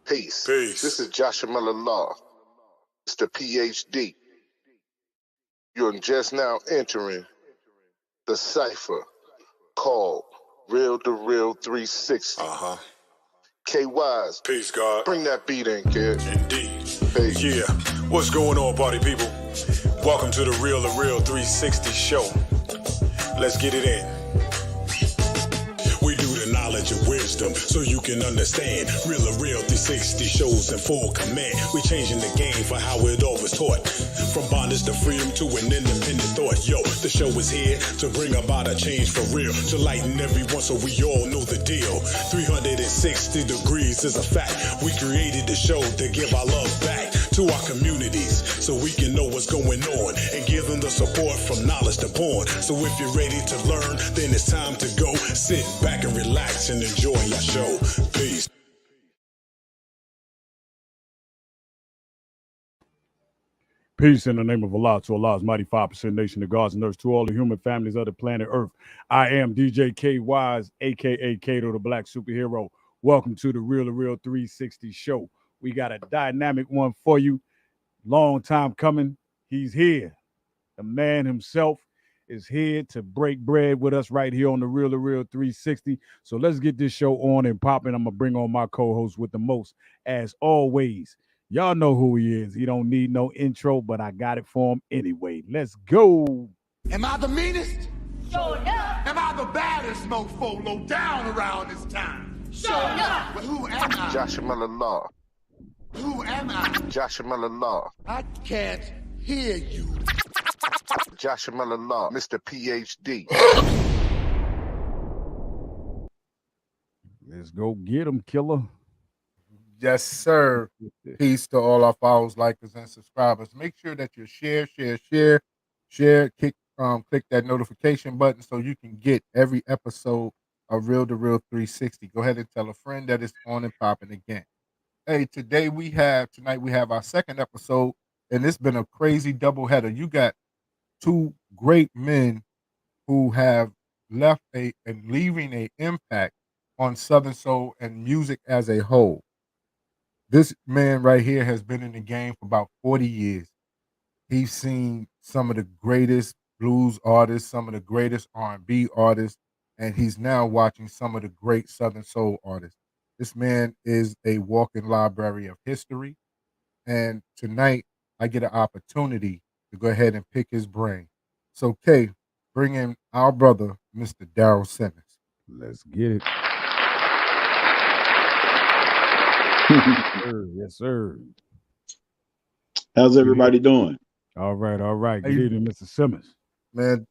Peace. Peace. This is Joshua Miller Law, Mr. PhD. You're just now entering the cipher called Real2reel360. K-Wise. Peace, God. Bring that beat in, kid. Indeed. Peace. Yeah. What's going on, party people? Welcome to the Real2reel360 show. Let's get it in. We do the knowledge of wisdom so you can understand. Real2reel360 shows in full command. We changing the game for how it all was taught. From bondage to freedom to an independent thought. Yo, the show is here to bring about a change for real. To lighten everyone so we all know the deal. 360 degrees is a fact. We created the show to give our love back to our communities so we can know what's going on and give them the support from knowledge to born. So if you're ready to learn, then it's time to go. Sit back and relax and enjoy your show. Peace. Peace in the name of Allah, to Allah's mighty 5% nation, the gods and earth, to all the human families of the planet Earth. I am DJ K-Wise, a.k.a. Kato, the Black Superhero. Welcome to the Real2reel360 show. We got a dynamic one for you. Long time coming. He's here. The man himself is here to break bread with us right here on the Real2reel360. So let's get this show on and popping. I'm going to bring on my co-host with the most, as always. Y'all know who he is. He don't need no intro, but I got it for him anyway. Let's go. Am I the meanest? Sure enough. Am I the baddest mofo low down around this time? Sure enough. But who am I? Joshua Miller Law. Who am I? Joshua Miller Law. I can't hear you. Joshua Miller Law, Mr. PhD. Let's go get him, killer. Yes, sir. Peace to all our followers, likers, and subscribers. Make sure that you share, click that notification button so you can get every episode of Real2reel360. Go ahead and tell a friend that it's on and popping again. Hey, tonight we have our second episode, and it's been a crazy doubleheader. You got two great men who have left and leaving an impact on Southern soul and music as a whole. This man right here has been in the game for about 40 years. He's seen some of the greatest blues artists, some of the greatest R&B artists, and he's now watching some of the great Southern soul artists. This man is a walking library of history, and tonight I get an opportunity to go ahead and pick his brain. So, Kay, bring in our brother, Mr. Darryl Simmons. Let's get it. Yes, sir. How's everybody doing? All right. Good evening, Mr. Simmons. Man,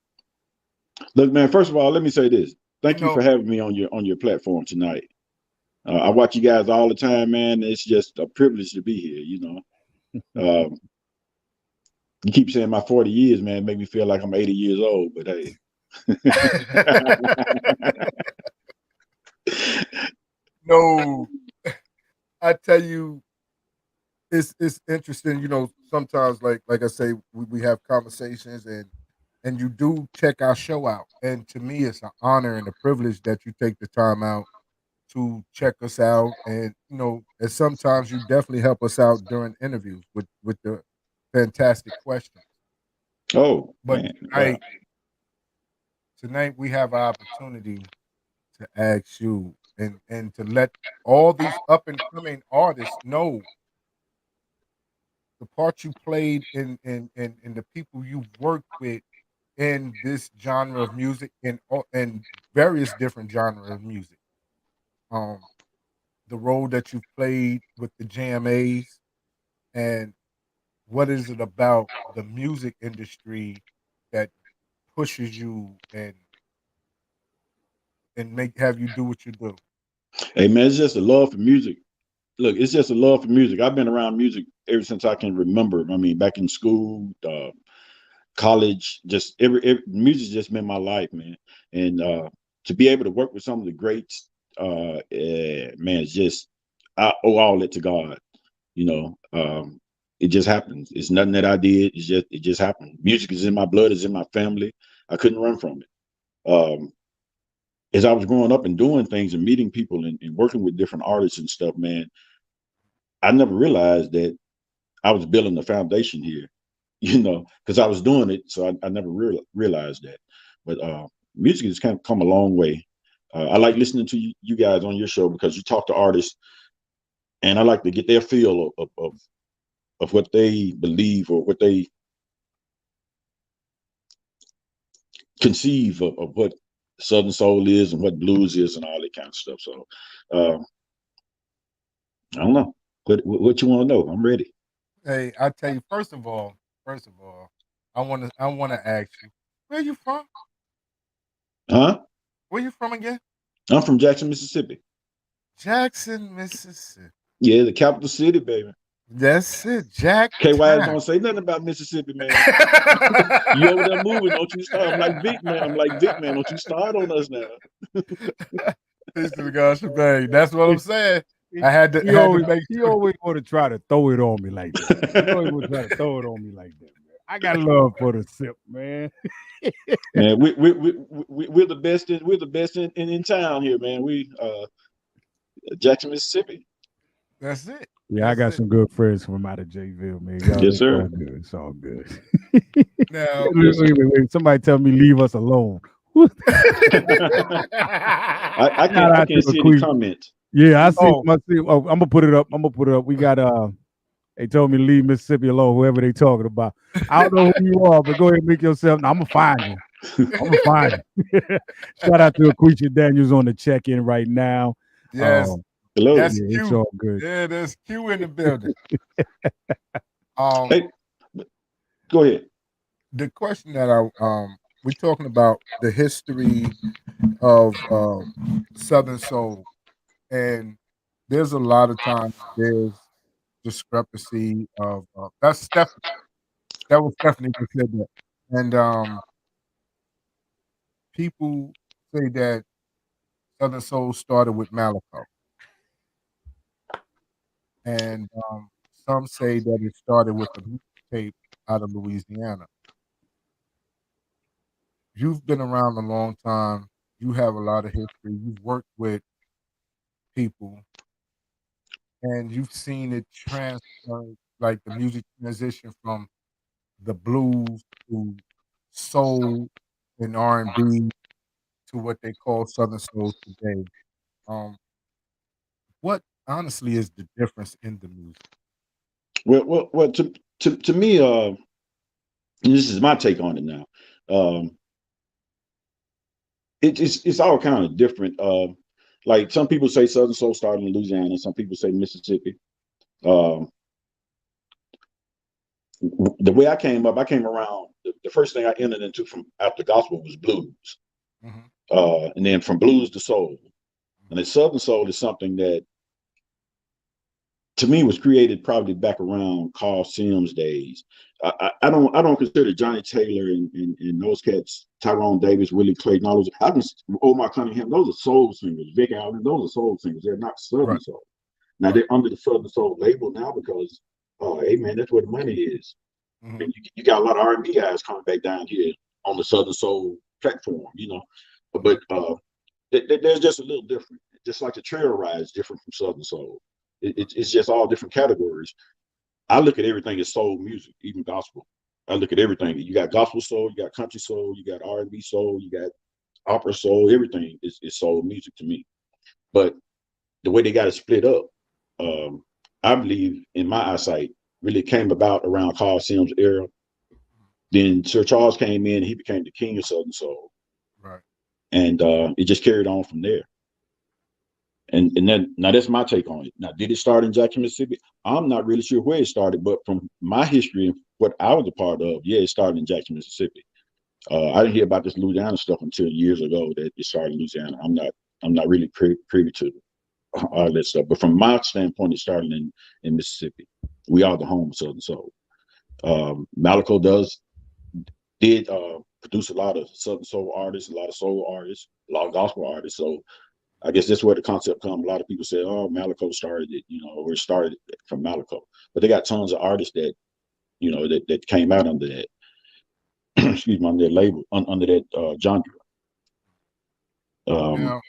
look, man. First of all, let me say this. Thank you for having me on your platform tonight. I watch you guys all the time, man. It's just a privilege to be here. You know, you keep saying my 40 years, man, make me feel like I'm 80 years old. But hey, no. I tell you, it's interesting. You know, sometimes, like I say, we have conversations, and you do check our show out. And to me, it's an honor and a privilege that you take the time out to check us out. And and sometimes you definitely help us out during interviews with the fantastic questions. Oh, but man. Tonight we have an opportunity to ask you and to let all these up and coming artists know the part you played in the people you worked with in this genre of music and various different genres of music. The role that you played with the JMAs, and what is it about the music industry that pushes you and have you do what you do? Hey, man, it's just a love for music. Look, it's just a love for music. I've been around music ever since I can remember. I mean, back in school, college, just every music's just been my life, man. And to be able to work with some of the greats, man, it's just, I owe all it to God. You know, it just happens. It's nothing that I did. It just happened. Music is in my blood. It's in my family. I couldn't run from it. As I was growing up and doing things and meeting people and working with different artists and stuff, man, I never realized that I was building the foundation here, because I was doing it, so I never realized that. But music has kind of come a long way. I like listening to you guys on your show because you talk to artists, and I like to get their feel of what they believe or what they conceive of what Southern soul is and what blues is and all that kind of stuff. So I don't know what you want to know. I'm ready. Hey, I tell you, first of all, I want to ask you, where you from? Huh? Where you from again? I'm from Jackson, Mississippi. Jackson, Mississippi. Yeah, the capital city, baby. That's it, Jack. KYS don't say nothing about Mississippi, man. You over there moving? Don't you start? I'm like Vic, man. Don't you start on us now? Peace to the God, shebang. That's what I'm saying. I had to make He sure. always want to try to throw it on me like that. He always want to try to throw it on me like that, man. I got love for the sip, man. Man, we're the best in town here, man. We Jackson, Mississippi. That's it. Yeah, That's I got it. some good friends from out of Jayville, man. Y'all, Yes, sir. It's all good. Now, Wait. Somebody tell me leave us alone. I can't see any comments. Yeah, I see. I'm gonna put it up. We got they told me to leave Mississippi alone, whoever they talking about. I don't know who you are, but go ahead and make yourself. I'm gonna find you. Shout out to Aquisha Daniels on the check-in right now. yes. Hello. That's Yeah, it's Q. all good. Yeah, there's Q in the building. Hey, go ahead. The question that we're talking about the history of Southern soul, and there's a lot of times there's discrepancy of that's Stephanie. That was Stephanie who said that, and people say that Southern soul started with Malaco, and some say that it started with the tape out of Louisiana. You've been around a long time. You have a lot of history. You've worked with people, and you've seen it transfer, like the music transition from the blues to soul and R&B to what they call Southern soul today. Um, what honestly is the difference in the music? Well, to me, this is my take on it now. It's all kind of different. Like some people say Southern soul started in Louisiana, some people say Mississippi. The way I came around. The first thing I entered into from after gospel was blues, and then from blues to soul. And the Southern soul is something that, to me, was created probably back around Carl Sims days. I don't consider Johnny Taylor and those cats, Tyrone Davis, Willie Clayton, all those. I can Omar Cunningham. Those are soul singers. Vic Allen. Those are soul singers. They're not Southern soul. Now they're under the Southern soul label now because, hey man, that's where the money is. And you got a lot of R&B guys coming back down here on the Southern soul platform, But there's just a little different. Just like the trail ride is different from Southern soul. It's just all different categories. I look at everything as soul music, even gospel. I look at everything. You got gospel soul, you got country soul, you got R&B soul, you got opera soul. Everything is soul music to me. But the way they got it split up, I believe, in my eyesight, really came about around Carl Sims' era. Then Sir Charles came in, and he became the king of Southern soul. Right. And it just carried on from there. And then now that's my take on it. Now, did it start in Jackson, Mississippi? I'm not really sure where it started, but from my history and what I was a part of, yeah, it started in Jackson, Mississippi. I didn't hear about this Louisiana stuff until years ago that it started in Louisiana. I'm not really privy to all that stuff. But from my standpoint, it started in Mississippi. We are the home of Southern soul. Malaco did produce a lot of Southern soul artists, a lot of soul artists, a lot of gospel artists. So I guess that's where the concept comes. A lot of people say, "Oh, Malaco started it," or it started from Malaco. But they got tons of artists that, that came out under that. Excuse me, under that label, under that genre. Now,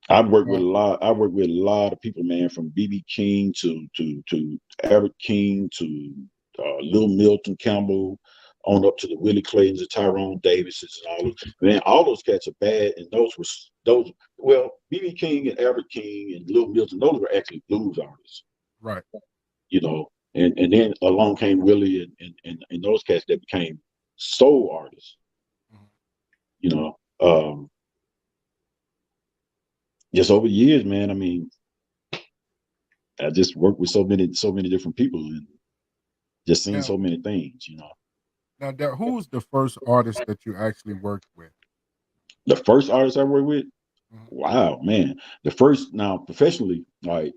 I work with a lot. I work with a lot of people, man, from BB King to Albert King to Lil Milton Campbell, on up to the Willie Claytons and Tyrone Davises and all those. Man, all those cats are bad, and those were those. Well, BB King and Albert King and Lil Milton, those were actually blues artists, Right. you know. And then along came Willie and those cats that became soul artists, you know. Just over the years, man. I mean, I just worked with so many different people and just seen so many things, you know. Now, who was the first artist that you actually worked with? The first artist I worked with, Mhm. wow, man. The first, now professionally, like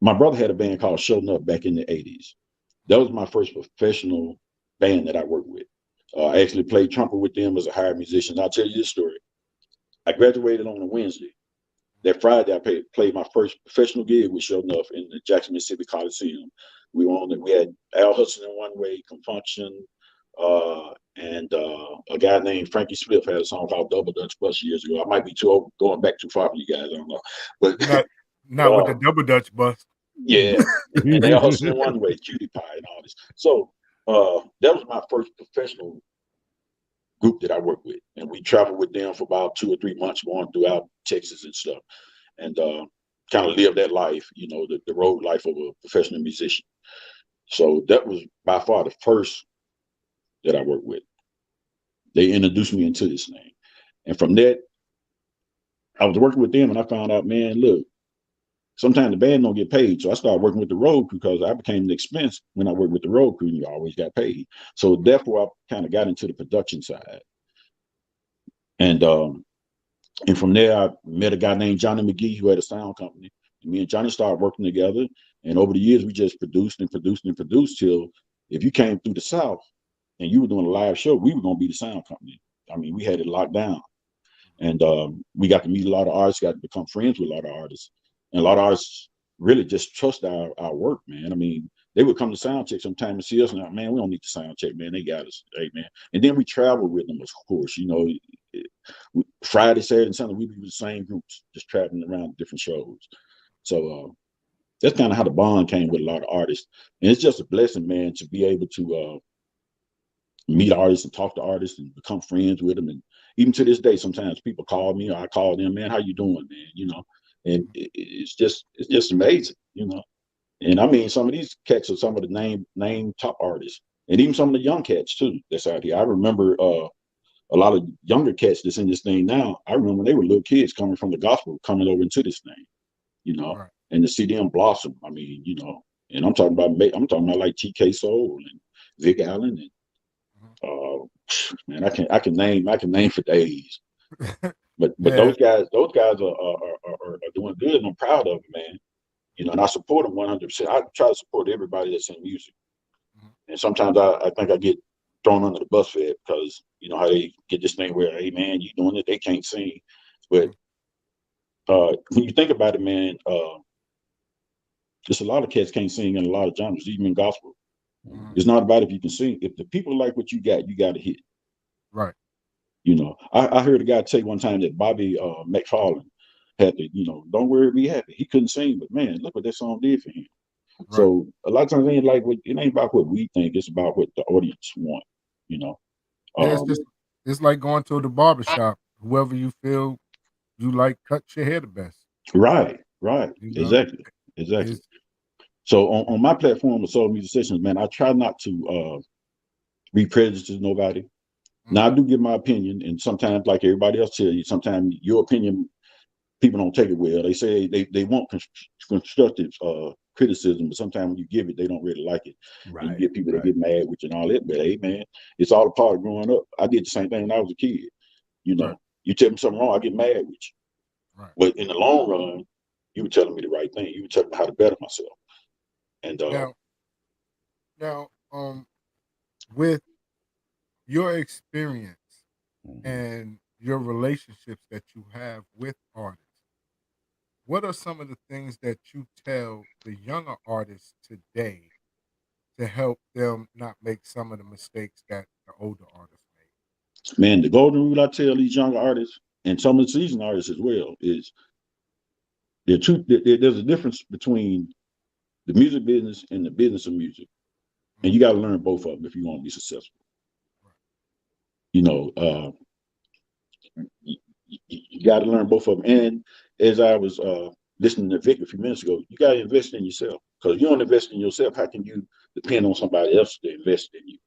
my brother had a band called Show Up back in the 80s. That was my first professional band that I worked with. I actually played trumpet with them as a hired musician. I'll tell you this story. I graduated on a Wednesday. That Friday, I played my first professional gig with Show Enough in the Jackson, Mississippi Coliseum. We were on it. We had Al Hudson in One Way, Confunction, and a guy named Frankie Smith had a song called Double Dutch Bus years ago. I might be too old, going back too far for you guys. I don't know, but Not with the Double Dutch bus. yeah, and Al Hudson in One Way, Cutie Pie, and all this. So that was my first professional group that I worked with, and we traveled with them for about 2 or 3 months, going throughout Texas and stuff, and kind of lived that life, you know, the road life of a professional musician. So that was by far the first that I worked with. They introduced me into this thing, and from that, I was working with them, and I found out, man, look, sometimes the band don't get paid, so I started working with the road crew because I became an expense when I worked with the road crew, and you always got paid. So therefore, I kind of got into the production side, and from there, I met a guy named Johnny McGee who had a sound company. And me and Johnny started working together, and over the years, we just produced and produced and produced till if you came through the South and you were doing a live show, we were going to be the sound company. I mean, we had it locked down, and we got to meet a lot of artists, got to become friends with a lot of artists, and a lot of artists really just trust our work, man. I mean, they would come to sound check sometime and see us, and like, man, we don't need to sound check, man. They got us, hey, man. And then we travel with them, of course. You know, Friday, Saturday, and Sunday, we be with the same groups, just traveling around different shows. So that's kind of how the bond came with a lot of artists, and it's just a blessing, man, to be able to meet artists and talk to artists and become friends with them. And even to this day, sometimes people call me or I call them, man, how you doing, man? You know, and it's just amazing, you know. And I mean, some of these cats are some of the name top artists, and even some of the young cats too that's out here. I remember a lot of younger cats that's in this thing now. I remember when they were little kids coming from the gospel, coming over into this thing, you know, Right. and to see them blossom. I mean, you know, and I'm talking about like TK Soul and Vic Allen and man, I can name for days. But Yeah. those guys are doing good, and I'm proud of them, man. You know, and I support them 100%. I try to support everybody that's in music, and sometimes I think I get thrown under the bus for it because you know how they get this thing where, hey man, you doing it, they can't sing. But when you think about it, man, just a lot of cats can't sing in a lot of genres, even in gospel. It's not about if you can sing. If the people like what you got to hit. Right. You know, I heard a guy say one time that Bobby McFarlane had to, you know, don't worry, be happy. He couldn't sing, but man, look what that song did for him. Right. So a lot of times it ain't about what we think, it's about what the audience want, you know. Yeah, it's like going to the barbershop. Whoever you feel you like cuts your hair the best. Right. You know? Exactly. It's, So on my platform of Soul Music Sessions, man, I try not to be prejudiced to nobody. Now I do give my opinion, and sometimes, like everybody else tell you, sometimes your opinion people don't take it well. They say they want constructive criticism, but sometimes when you give it, they don't really like it. Right. And you get people that get mad with you and all that. But hey, man, it's all a part of growing up. I did the same thing when I was a kid. You know, you tell me something wrong, I get mad with you. Right. But in the long run, you were telling me the right thing. You were telling me how to better myself. And now, with your experience and your relationships that you have with artists, what are some of the things that you tell the younger artists today to help them not make some of the mistakes that the older artists made? man, the golden rule I tell these younger artists, and some of the seasoned artists as well, is there's a difference between the music business and the business of music. And you got to learn both of them if you want to be successful. You know, you got to learn both of them. And as I was listening to Vic a few minutes ago, you got to invest in yourself. Because if you don't invest in yourself, how can you depend on somebody else to invest in you?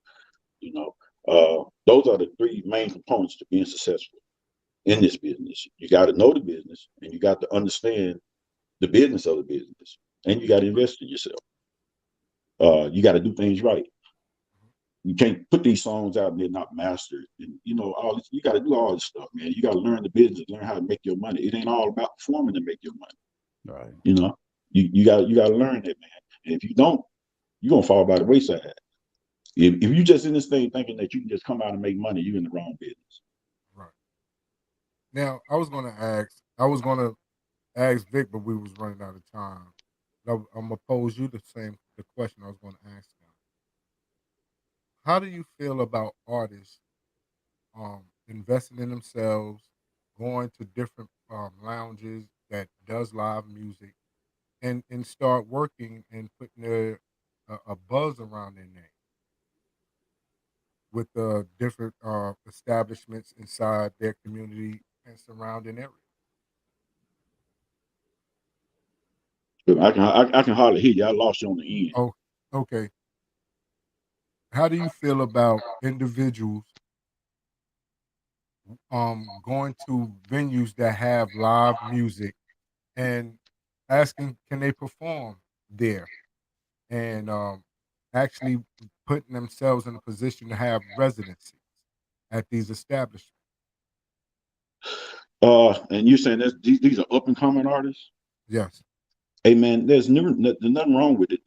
You know, those are the three main components to being successful in this business. You got to know the business, and you got to understand the business of the business, and you got to invest in yourself. You got to do things right. You can't put these songs out and they're not mastered. And you know, all this, you got to do all this stuff, man. You got to learn the business, learn how to make your money. It ain't all about performing to make your money. Right. You know, you got to learn that, man. And if you don't, you're gonna fall by the wayside. If you just in this thing thinking that you can just come out and make money, you're in the wrong business. Right. Now, I was gonna ask Vic, but we was running out of time. I'm gonna pose you the question I was gonna ask him. How do you feel about artists investing in themselves, going to different lounges that does live music, and start working and putting a buzz around their name with the different establishments inside their community and surrounding area? But I can hardly hear you. I lost you on the end. Oh, okay. How do you feel about individuals going to venues that have live music and asking can they perform there, and actually putting themselves in a position to have residencies at these establishments? And you're saying these are up and coming artists? Yes. Hey man, there's nothing wrong with it.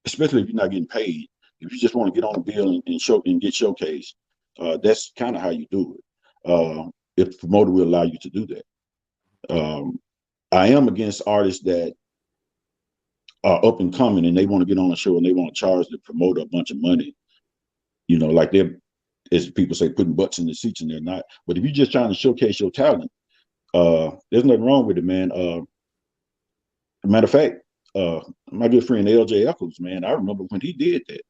Especially if you're not getting paid. If you just want to get on the bill and show and get showcased, that's kind of how you do it. If the promoter will allow you to do that. I am against artists that are up and coming and they want to get on a show and they want to charge the promoter a bunch of money. You know, like they're, as people say, putting butts in the seats and they're not. But if you're just trying to showcase your talent, there's nothing wrong with it, man. Matter of fact, my good friend LJ Eccles, man, I remember when he did that.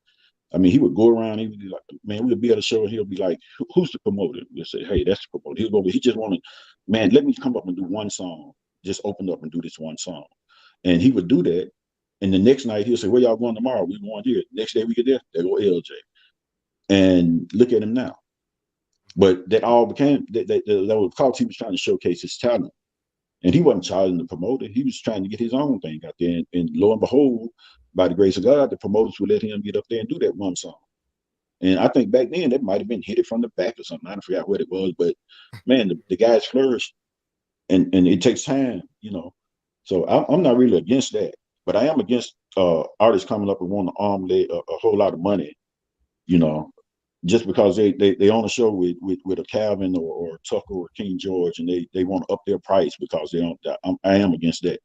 I mean, he would go around, he would be like, man, we'll be at a show and he'll be like, who's the promoter? We'll say, hey, that's the promoter. He'll go, he just wanted, man, let me come up and do one song. Just open up and do this one song. And he would do that. And the next night he'll say, where y'all going tomorrow? We're going here. Next day we get there, there go LJ. And look at him now. But that all became, that was because he was trying to showcase his talent. And he wasn't charging the promoter. He was trying to get his own thing out there. And lo and behold, by the grace of God, the promoters would let him get up there and do that one song. And I think back then that might have been hit it from the back or something. I forgot what it was. But man, the guys flourished. And it takes time, you know. So I'm not really against that. But I am against artists coming up and wanting to arm a whole lot of money, you know, just because they on a show with a Calvin or Tucker or King George, and they want to up their price because they don't. I am against that,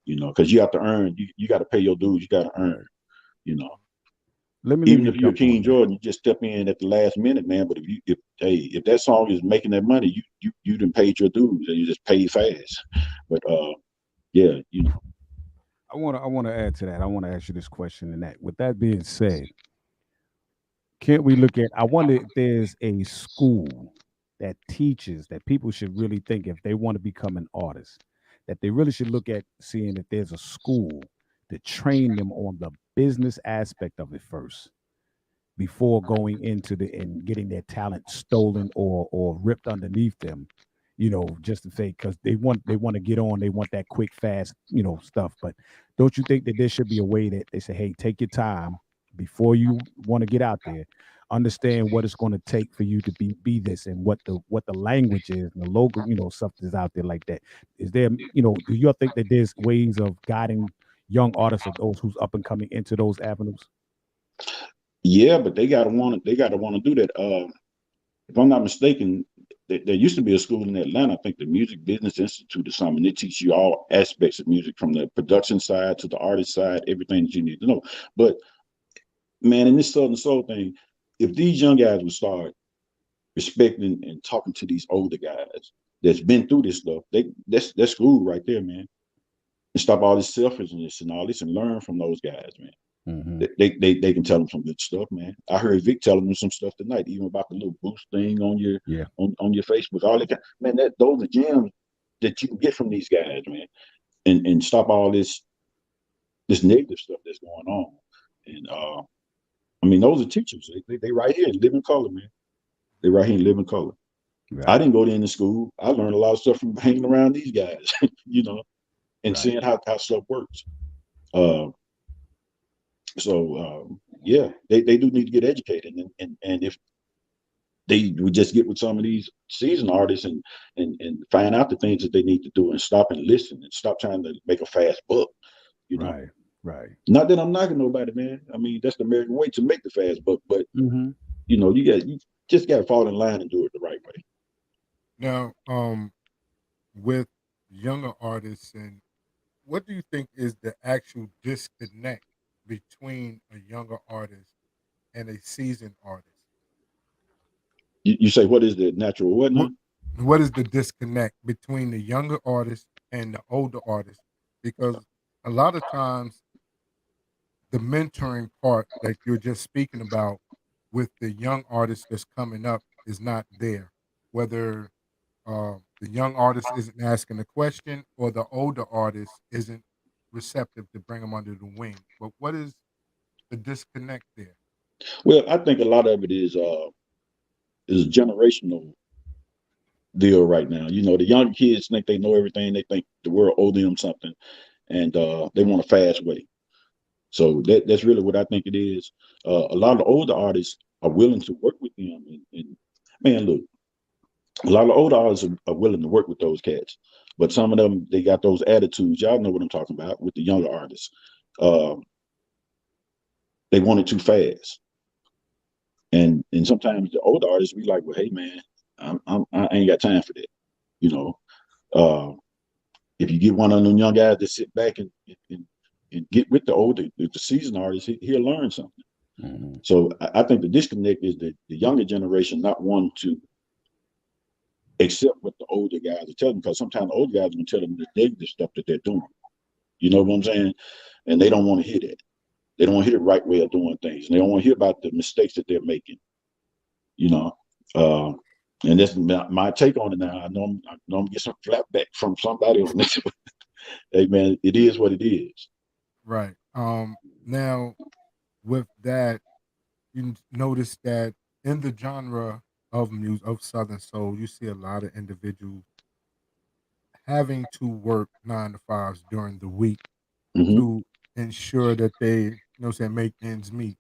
you know, because you have to earn. You got to pay your dues. You got to earn, you know. Even if you're King George, you just step in at the last minute, man. But if that song is making that money, you done paid your dues and you just pay fast. But yeah, you know. I want to add to that. I want to ask you this question, and that with that being said, can't we look at, I wonder if there's a school that teaches that people should really think if they want to become an artist, that they really should look at seeing if there's a school to train them on the business aspect of it first before going into and getting their talent stolen or ripped underneath them, you know, just to say, because they want to get on, they want that quick, fast, you know, stuff. But don't you think that there should be a way that they say, hey, take your time before you want to get out there, understand what it's going to take for you to be this, and what the language is and the logo, you know, stuff that's out there like that. Is there, you know, do you think that there's ways of guiding young artists or those who's up and coming into those avenues? Yeah, but they gotta want to do that. If I'm not mistaken, there used to be a school in Atlanta, I think the Music Business Institute or something. They teach you all aspects of music, from the production side to the artist side, everything that you need to know. But man, in this Southern Soul thing, if these young guys would start respecting and talking to these older guys that's been through this stuff. That's school right there, man. And stop all this selfishness and all this and learn from those guys, man. Mm-hmm. They can tell them some good stuff, man. I heard Vic telling them some stuff tonight, even about the little boost thing on your on your Facebook. All that, man. Those are gems that you can get from these guys, man. And stop all this negative stuff that's going on. And I mean, those are teachers. They right here in living color, man. They right here in living color. Right. I didn't go to any school. I learned a lot of stuff from hanging around these guys, you know, and seeing how stuff works. Yeah, they do need to get educated, and if they would just get with some of these seasoned artists and find out the things that they need to do and stop and listen and stop trying to make a fast buck, you know. Right. Not that I'm knocking nobody, man. I mean, that's the American way to make the fast buck, but you know, you just got to fall in line and do it the right way. Now, with younger artists, and what do you think is the actual disconnect between a younger artist and a seasoned artist? You say, what is the natural what now? What is the disconnect between the younger artist and the older artist? Because a lot of times the mentoring part that you're just speaking about with the young artist that's coming up is not there. Whether the young artist isn't asking a question or the older artist isn't receptive to bring them under the wing. But what is the disconnect there? Well, I think a lot of it is a generational deal right now. You know, the young kids think they know everything. They think the world owes them something, and they want a fast way. So that's really what I think it is. A lot of the older artists are willing to work with them, and man, look, a lot of the older artists are willing to work with those cats, but some of them, they got those attitudes. Y'all know what I'm talking about with the younger artists. They want it too fast, and sometimes the older artists be like, well, hey man, I ain't got time for that. You know, if you get one of them young guys to sit back and get with the seasoned artist, he'll learn something. Mm-hmm. So I think the disconnect is that the younger generation not wanting to accept what the older guys are telling them, because sometimes the older guys are going to tell them the negative stuff that they're doing. You know what I'm saying? And they don't want to hear that. They don't want to hear the right way of doing things. And they don't want to hear about the mistakes that they're making. You know, and that's my take on it now. I know I'm going to get some flatback from somebody on this. Hey man, it is what it is. Right. Now with that, you notice that in the genre of music of Southern Soul, you see a lot of individuals having to work 9 to 5s during the week to ensure that they, make ends meet.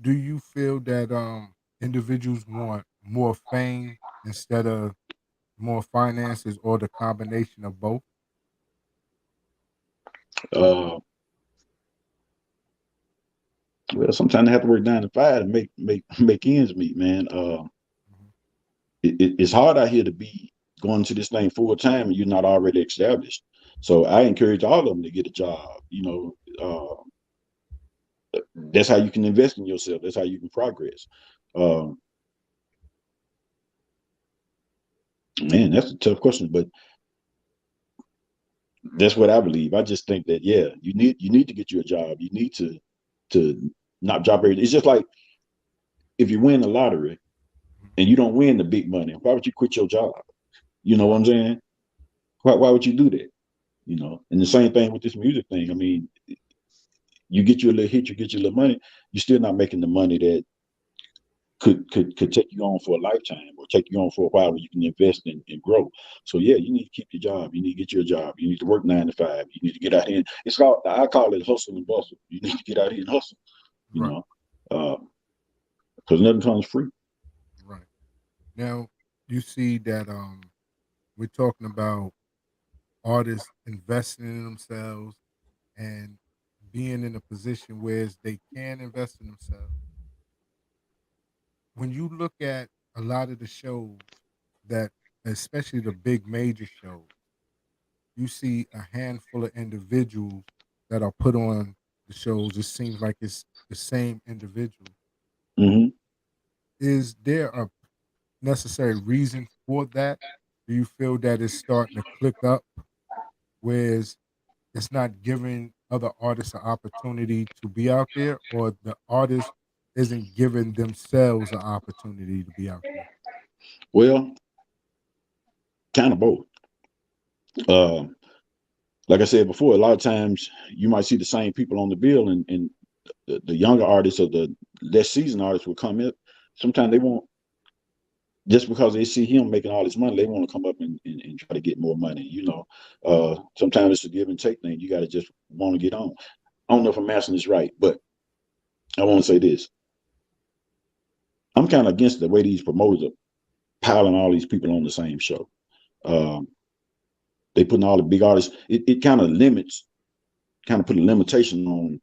Do you feel that individuals want more fame instead of more finances, or the combination of both? Well, sometimes I have to work 9 to 5 to make ends meet, man. It's hard out here to be going to this thing full time and you're not already established. So I encourage all of them to get a job. You know, that's how you can invest in yourself. That's how you can progress. Man, that's a tough question, but that's what I believe. I just think that you need to get you a job. You need to not drop everything. It's just like if you win the lottery and you don't win the big money, why would you quit your job? You know what I'm saying? Why would you do that? You know, and the same thing with this music thing. I mean, you get you a little hit, you get you a little money, you're still not making the money that could take you on for a lifetime or take you on for a while where you can invest and grow. So you need to keep your job. You need to get your job. You need to work 9 to 5. You need to get out here. I call it hustle and bustle. You need to get out here and hustle, you Right. know, because nothing comes free. Right. Now you see that we're talking about artists investing in themselves and being in a position where they can invest in themselves. When you look at a lot of the shows that, especially the big major shows, you see a handful of individuals that are put on the shows. It seems like it's the same individual. Mm-hmm. is there a necessary reason for that? Do you feel that it's starting to click up, whereas it's not giving other artists an opportunity to be out there, or the artist isn't giving themselves an opportunity to be out there? Well, kind of both. Uh, like I said before, a lot of times you might see the same people on the bill, and the younger artists or the less seasoned artists will come in. Sometimes they won't, just because they see him making all this money, they want to come up and try to get more money. Sometimes it's a give and take thing. You got to just want to get on. I don't know if I'm asking this right, but I want to say this. I'm kind of against the way these promoters are piling all these people on the same show. They putting all the big artists. It kind of put a limitation on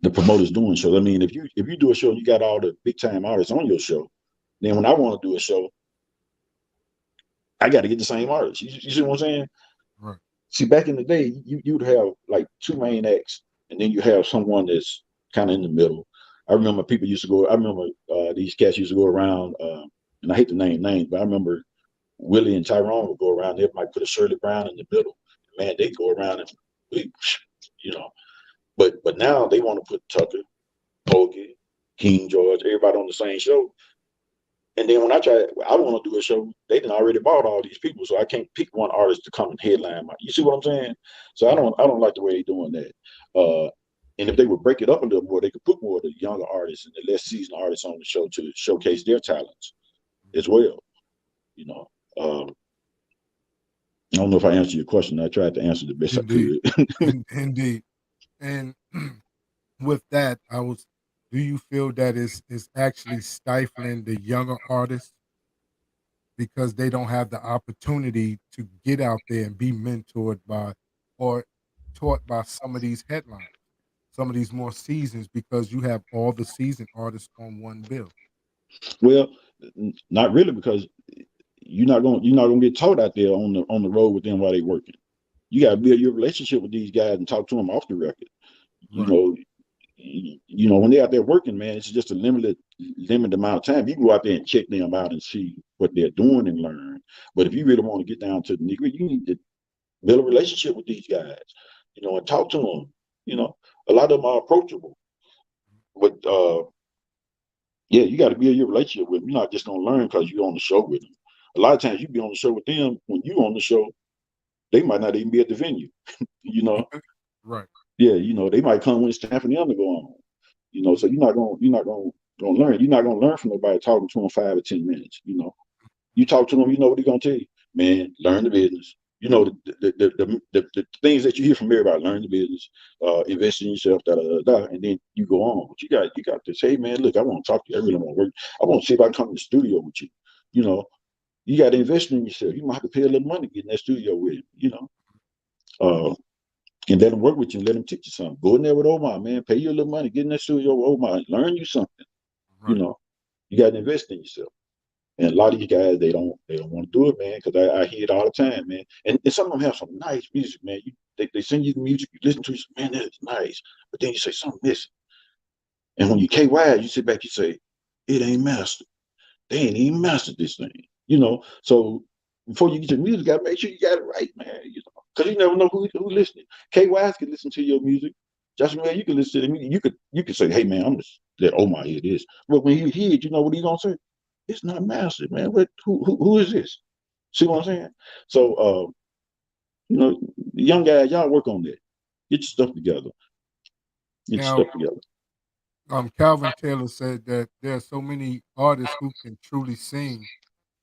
the promoters doing shows. I mean, if you do a show and you got all the big time artists on your show, then when I want to do a show, I got to get the same artists. You see what I'm saying? Right. See, back in the day, you'd have like two main acts, and then you have someone that's kind of in the middle. I remember people used to go. I remember these cats used to go around, and I hate to name names, but I remember Willie and Tyrone would go around. They might put a Shirley Brown in the middle. Man, they go around and, you know. But now they want to put Tucker, Pokey, King George, everybody on the same show. And then when I want to do a show, they done already bought all these people, so I can't pick one artist to come and headline my. You see what I'm saying? So I don't like the way they're doing that. And if they would break it up a little more, they could put more of the younger artists and the less seasoned artists on the show to showcase their talents as well. I don't know if I answered your question. I tried to answer the best Indeed. I could. Indeed. And with that, do you feel that is actually stifling the younger artists because they don't have the opportunity to get out there and be mentored by or taught by some of these headlines, some of these more seasons, because you have all the seasoned artists on one bill? Well, not really, because you're not gonna get taught out there on the road with them while they working. You got to build your relationship with these guys and talk to them off the record. Right. When they're out there working, man, it's just a limited amount of time. You can go out there and check them out and see what they're doing and learn. But if you really want to get down to the nitty, you need to build a relationship with these guys, and talk to them. A lot of them are approachable, but yeah, you got to build your relationship with them. You're not just gonna learn because you're on the show with them. A lot of times you be on the show with them. When you on the show, they might not even be at the venue. Right. Yeah, they might come when it's time for them to go on. So you're not gonna learn. You're not gonna learn from nobody talking to them 5 or 10 minutes. You talk to them, you know what they're gonna tell you. Man, learn the business. The things that you hear from everybody. Learn the business, invest in yourself, and then you go on. But you got to say, man, look, I want to talk to you. I really want to work. I want to see if I can come to the studio with you. You got to invest in yourself. You might have to pay a little money to get in that studio with him. And let them work with you and let them teach you something. Go in there with Omar, man. Pay you a little money. Get in that studio with Omar. Learn you something. Right. You got to invest in yourself. And a lot of these guys, they don't want to do it, man, because I hear it all the time, man. And some of them have some nice music, man. They send you the music, you listen to it, man, that's nice. But then you say something missing. And when you KY, you sit back, you say, it ain't mastered. They ain't even mastered this thing. So before you get your music, you got to make sure you got it right, man. Because you never know who listening. KYs can listen to your music. Just man, you can listen to the music. You can say, hey, man, I'm just let Omar hear this. But when you hear it, you know what he's going to say? It's not mastered, man. Who is this? See what I'm saying? So, the young guys, y'all work on that. Get your stuff together. Calvin Taylor said that there are so many artists who can truly sing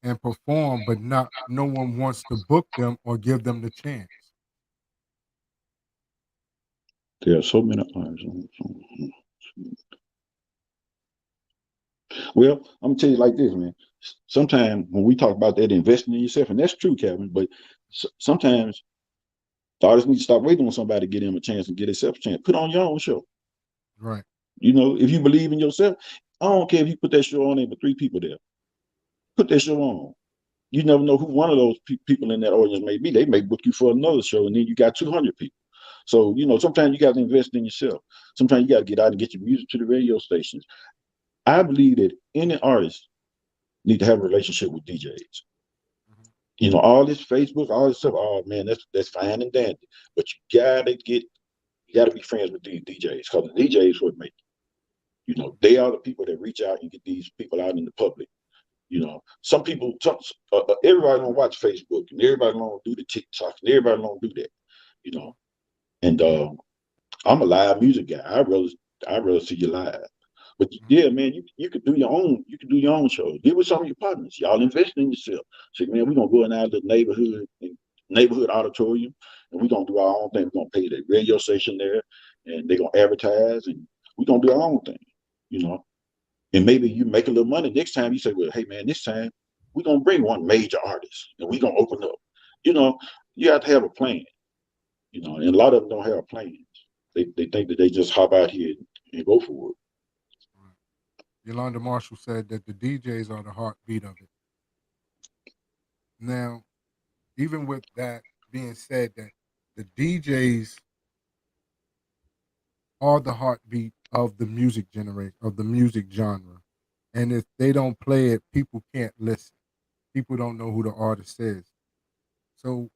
and perform, but no one wants to book them or give them the chance. There are so many artists. Well, I'm gonna tell you like this, man. Sometimes when we talk about that investing in yourself, and that's true, Kevin, but sometimes the artists need to stop waiting on somebody to get him a chance and get himself a chance. Put on your own show. Right. If you believe in yourself, I don't care if you put that show on there with 3 people there. Put that show on. You never know who one of those people in that audience may be. They may book you for another show, and then you got 200 people. So, sometimes you got to invest in yourself. Sometimes you got to get out and get your music to the radio stations. I believe that any artist need to have a relationship with DJs. Mhm. You know, all this Facebook, all this stuff. Oh man, that's fine and dandy, but you gotta be friends with these DJs because the DJs would make you. You know, they are the people that reach out and get these people out in the public. You know, some people, everybody don't watch Facebook and everybody don't do the TikTok and everybody don't do that. You know, and I'm a live music guy. I'd rather see you live. But yeah, man, you could do your own. You could do your own show. Get with some of your partners. Y'all invest in yourself. Say, man, we're gonna go in our little neighborhood auditorium, and we're gonna do our own thing. We're gonna pay the radio station there, and they're gonna advertise, and we're gonna do our own thing. You know, and maybe you make a little money next time. You say, well, hey man, this time we're gonna bring one major artist, and we're gonna open up. You know, you have to have a plan. You know, and a lot of them don't have plans. They think that they just hop out here and go for it. Right. Yolanda Marshall said that the DJs are the heartbeat of it. Now, even with that being said, that the DJs are the heartbeat of the music genre. And if they don't play it, people can't listen. People don't know who the artist is. So,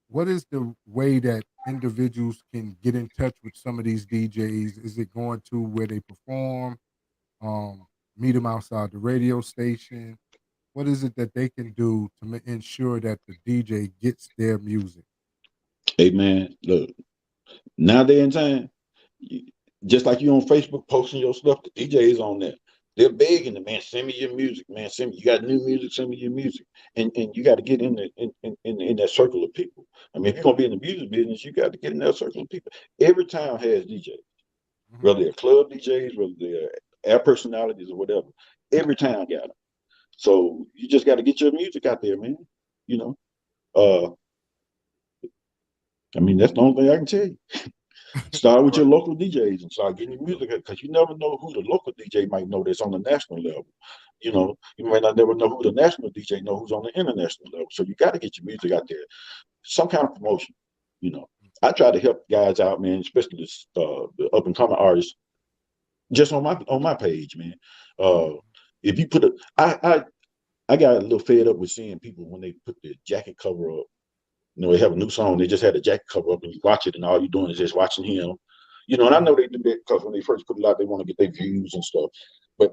what is the way that individuals can get in touch with some of these DJs? Is it going to where they perform? Meet them outside the radio station? What is it that they can do to ensure that the DJ gets their music? Hey man, look, now they're in time. you- Just like you on Facebook posting your stuff, the DJs on there. They're begging the man, send me your music, man. Send me, you got new music, send me your music. And you got to get in that circle of people. I mean, if you're gonna be in the music business, you got to get in that circle of people. Every town has DJs, Mhm. whether they're club DJs, whether they're air personalities or whatever. Every town got them. So you just got to get your music out there, man. You know, uh, I mean, that's the only thing I can tell you. Start with Right. your local DJs and start getting your music because you never know who the local DJ might know that's on the national level. You know, you might not never know who the national DJ know who's on the international level. So you got to get your music out there. Some kind of promotion. You know, I try to help guys out, man, especially the up and coming artists, just on my page, man. Uh, if you put a, I got a little fed up with seeing people when they put the jacket cover up. You know, they have a new song, they just had the jacket cover up and you watch it and all you're doing is just watching him. You know, and I know they do that because when they first put it out, they want to get their views and stuff. But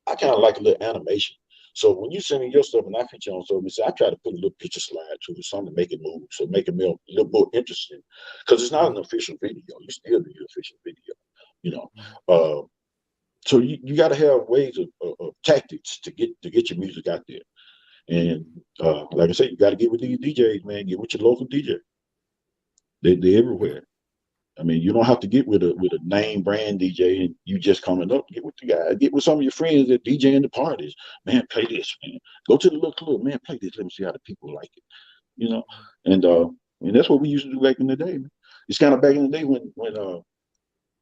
I kind of like a little animation. So when you send me your stuff and I feature on social media, I try to put a little picture slide to it, something to make it move, so make it a little more interesting. Because it's not an official video. You still do your official video, you know. Mhm. So you got to have ways of tactics to get your music out there. And like I said, you got to get with these DJs, man. Get with your local DJ. They're Yeah. everywhere. I mean, you don't have to get with a name brand DJ and you just coming up. Get with the guy. Get with some of your friends that DJ in the parties. Man, play this, man. Go to the little club, man. Play this. Let me see how the people like it. You know, and that's what we used to do back in the day. Man. It's kind of back in the day when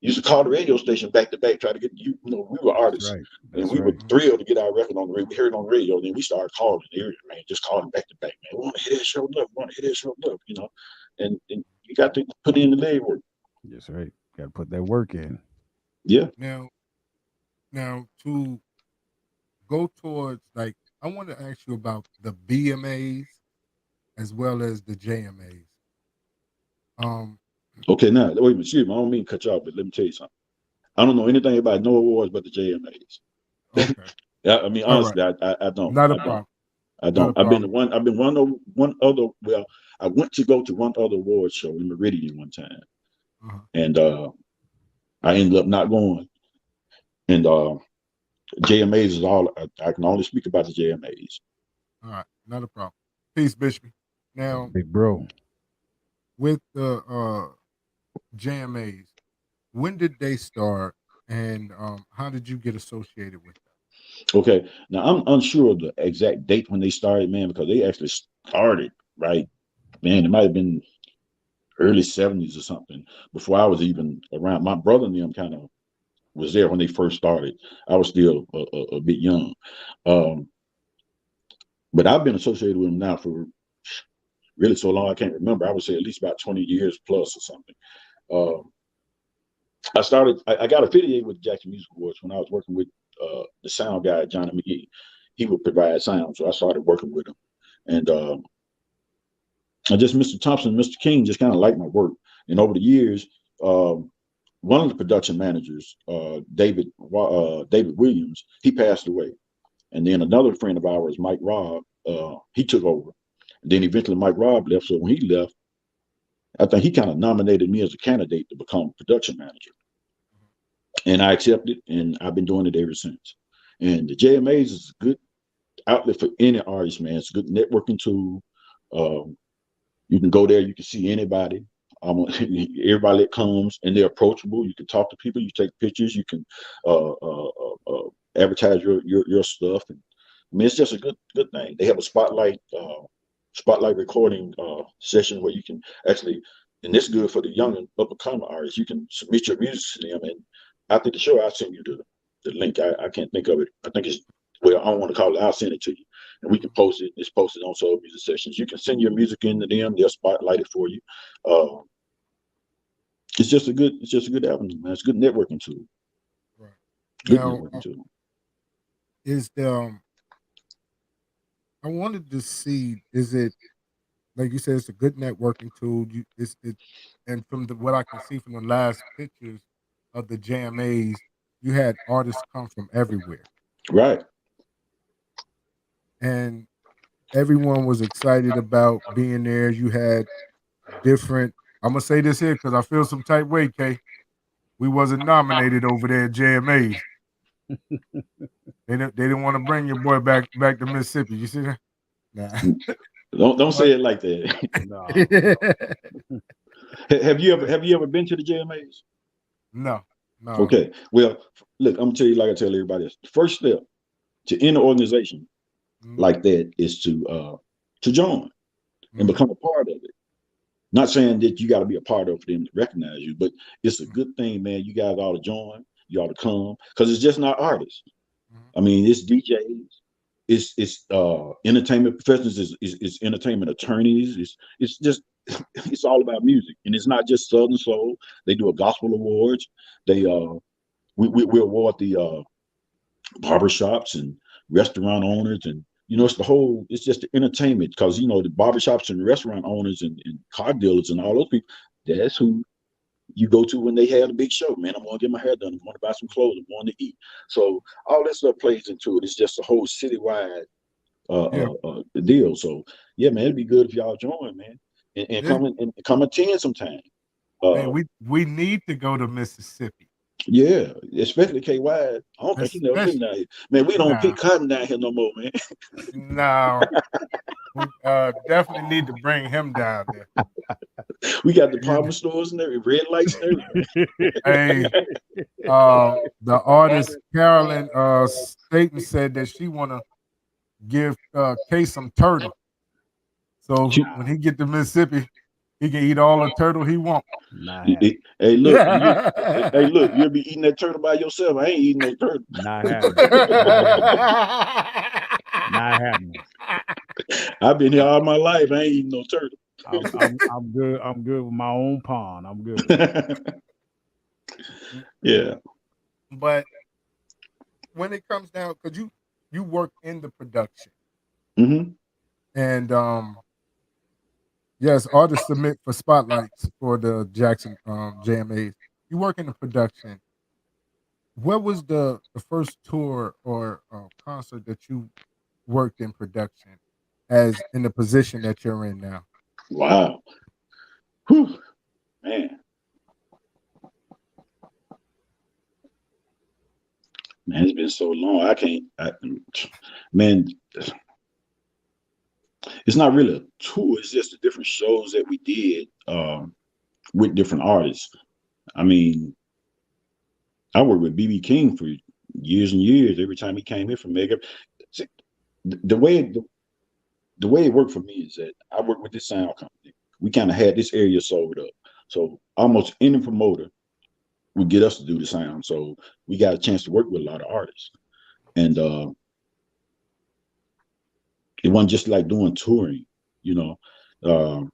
used to call the radio station back to back, try to get you. You know, we were That's artists, right. and That's we were right. thrilled to get our record on the radio. We heard it on the radio, then we started calling man, just calling back to back. Man, we want to hear that show love. We want to hear that show love. You know, and you got to put in the legwork. That's right. Got to put that work in. Yeah. Now, to go towards, like, I want to ask you about the BMAs as well as the JMAs. Um, Okay. Now, wait a minute. Excuse me. I don't mean to cut you off, but let me tell you something. I don't know anything about no awards but the JMAs. okay, Yeah, I mean, all right, honestly, I don't. not a I don't. problem, I not a don't. I've been to problem. one. I've been one other. Well, I went to go to one other award show in Meridian one time, Uh-huh. and I ended up not going. And JMAs is all I can only speak about the JMAs. All right, not a problem. Peace, Bishop. Now, Big bro. with the JMAs, when did they start, and how did you get associated with Okay, now I'm unsure of the exact date when they started, man, because they actually started right, man. It might have been early '70s or something before I was even around. My brother and them kind of was there when they first started. I was still a bit young, um, but I've been associated with them now for really so long I can't remember. I would say at least about 20 years plus or something. Um, I got affiliated with the Jackson Music Awards when I was working with the sound guy, Johnny McGee. He would provide sound, so I started working with him. And I just Mr. Thompson, Mr. King just kind of liked my work. And over the years, one of the production managers, David Williams, he passed away. And then another friend of ours, Mike Robb, he took over. And then eventually Mike Robb left. So when he left, I think he kind of nominated me as a candidate to become production manager. And I accepted, and I've been doing it ever since. And the JMAs is a good outlet for any artist, man. It's a good networking tool. You can go there, you can see anybody. Everybody that comes, and they're approachable. You can talk to people, you take pictures, you can advertise your stuff. And I mean, it's just a good thing. They have a spotlight recording session where you can actually, and this is good for the young and up and coming artists. You can submit your music to them, and after the show, I'll send you the link. I can't think of it. I think it's, well, I don't want to call it. I'll send it to you, and we can post it. It's posted on Soul Music Sessions. You can send your music into them. They'll spotlight it for you. It's just a good avenue, man. It's a good networking tool. Right. Good Now, networking tool. is the I wanted to see, is it, like you said, it's a good networking tool. And from what I can see from the last pictures of the JMAs, you had artists come from everywhere, Right. and everyone was excited about being there. You had different. I'm gonna say this here because I feel some type way, K. We wasn't nominated over there at JMAs. They didn't want to bring your boy back to Mississippi. You see that? Nah. Don't say it like that. No. Have you ever been to the JMAs? No. Okay. Well, look, I'm gonna tell you like I tell everybody else. The first step to any organization like that is to join and become a part of it. Not saying that you got to be a part of it for them to recognize you, but it's a good thing, man. You guys ought to join. You ought to come, because it's just not artists. I mean, it's DJs, it's entertainment professionals, it's entertainment attorneys. It's just it's all about music, and it's not just Southern Soul. They do a gospel awards. They we award the barbershops and restaurant owners, and it's just the entertainment, because the barbershops and restaurant owners and car dealers and all those people, that's who you go to when they have a big show. Man, I'm going to get my hair done. I'm going to buy some clothes. I'm going to eat. So all that stuff plays into it. It's just a whole citywide deal. So yeah, man, it'd be good if y'all join, man, and come attend sometime. Man, we need to go to Mississippi. Yeah, especially KY. I don't think he never been down here. Man, we don't pick cotton down here no more, man. No. We definitely need to bring him down there. We got department stores and everything, red lights and everything. Hey, the artist Carolyn Staten said that she want to give Kay some turtle. So when he get to Mississippi, he can eat all the turtle he wants. Hey, look, you'll be eating that turtle by yourself. I ain't eating no turtle. Not happening. Not happening. I've been here all my life. I ain't eating no turtle. I'm good. I'm good with my own pond. I'm good. Yeah. But when it comes down, because you work in the production, and yes, artists submit for spotlights for the Jackson JMAs. You work in the production. What was the first tour or concert that you worked in production, as in the position that you're in now? Wow. Whew. Man, it's been so long. Man, it's not really a tour. It's just the different shows that we did with different artists. I mean, I worked with BB King for years and years. Every time he came in from Mega, the way it worked for me is that I worked with this sound company. We kind of had this area sold up, so almost any promoter would get us to do the sound. So we got a chance to work with a lot of artists, and it wasn't just like doing touring, Wow,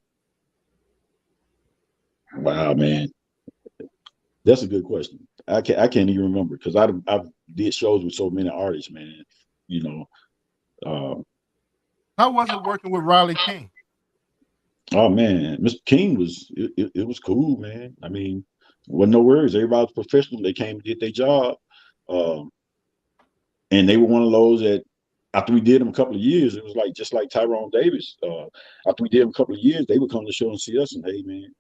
man, that's a good question. I can't even remember because I did shows with so many artists, man. You know, How was it working with Riley King? oh man, Mr. King was it was cool, man. I mean, wasn't no worries. Everybody was professional. They came and did their job, and they were one of those that after we did them a couple of years, it was like just like Tyrone Davis. After we did them a couple of years, they would come to the show and see us, and hey, man,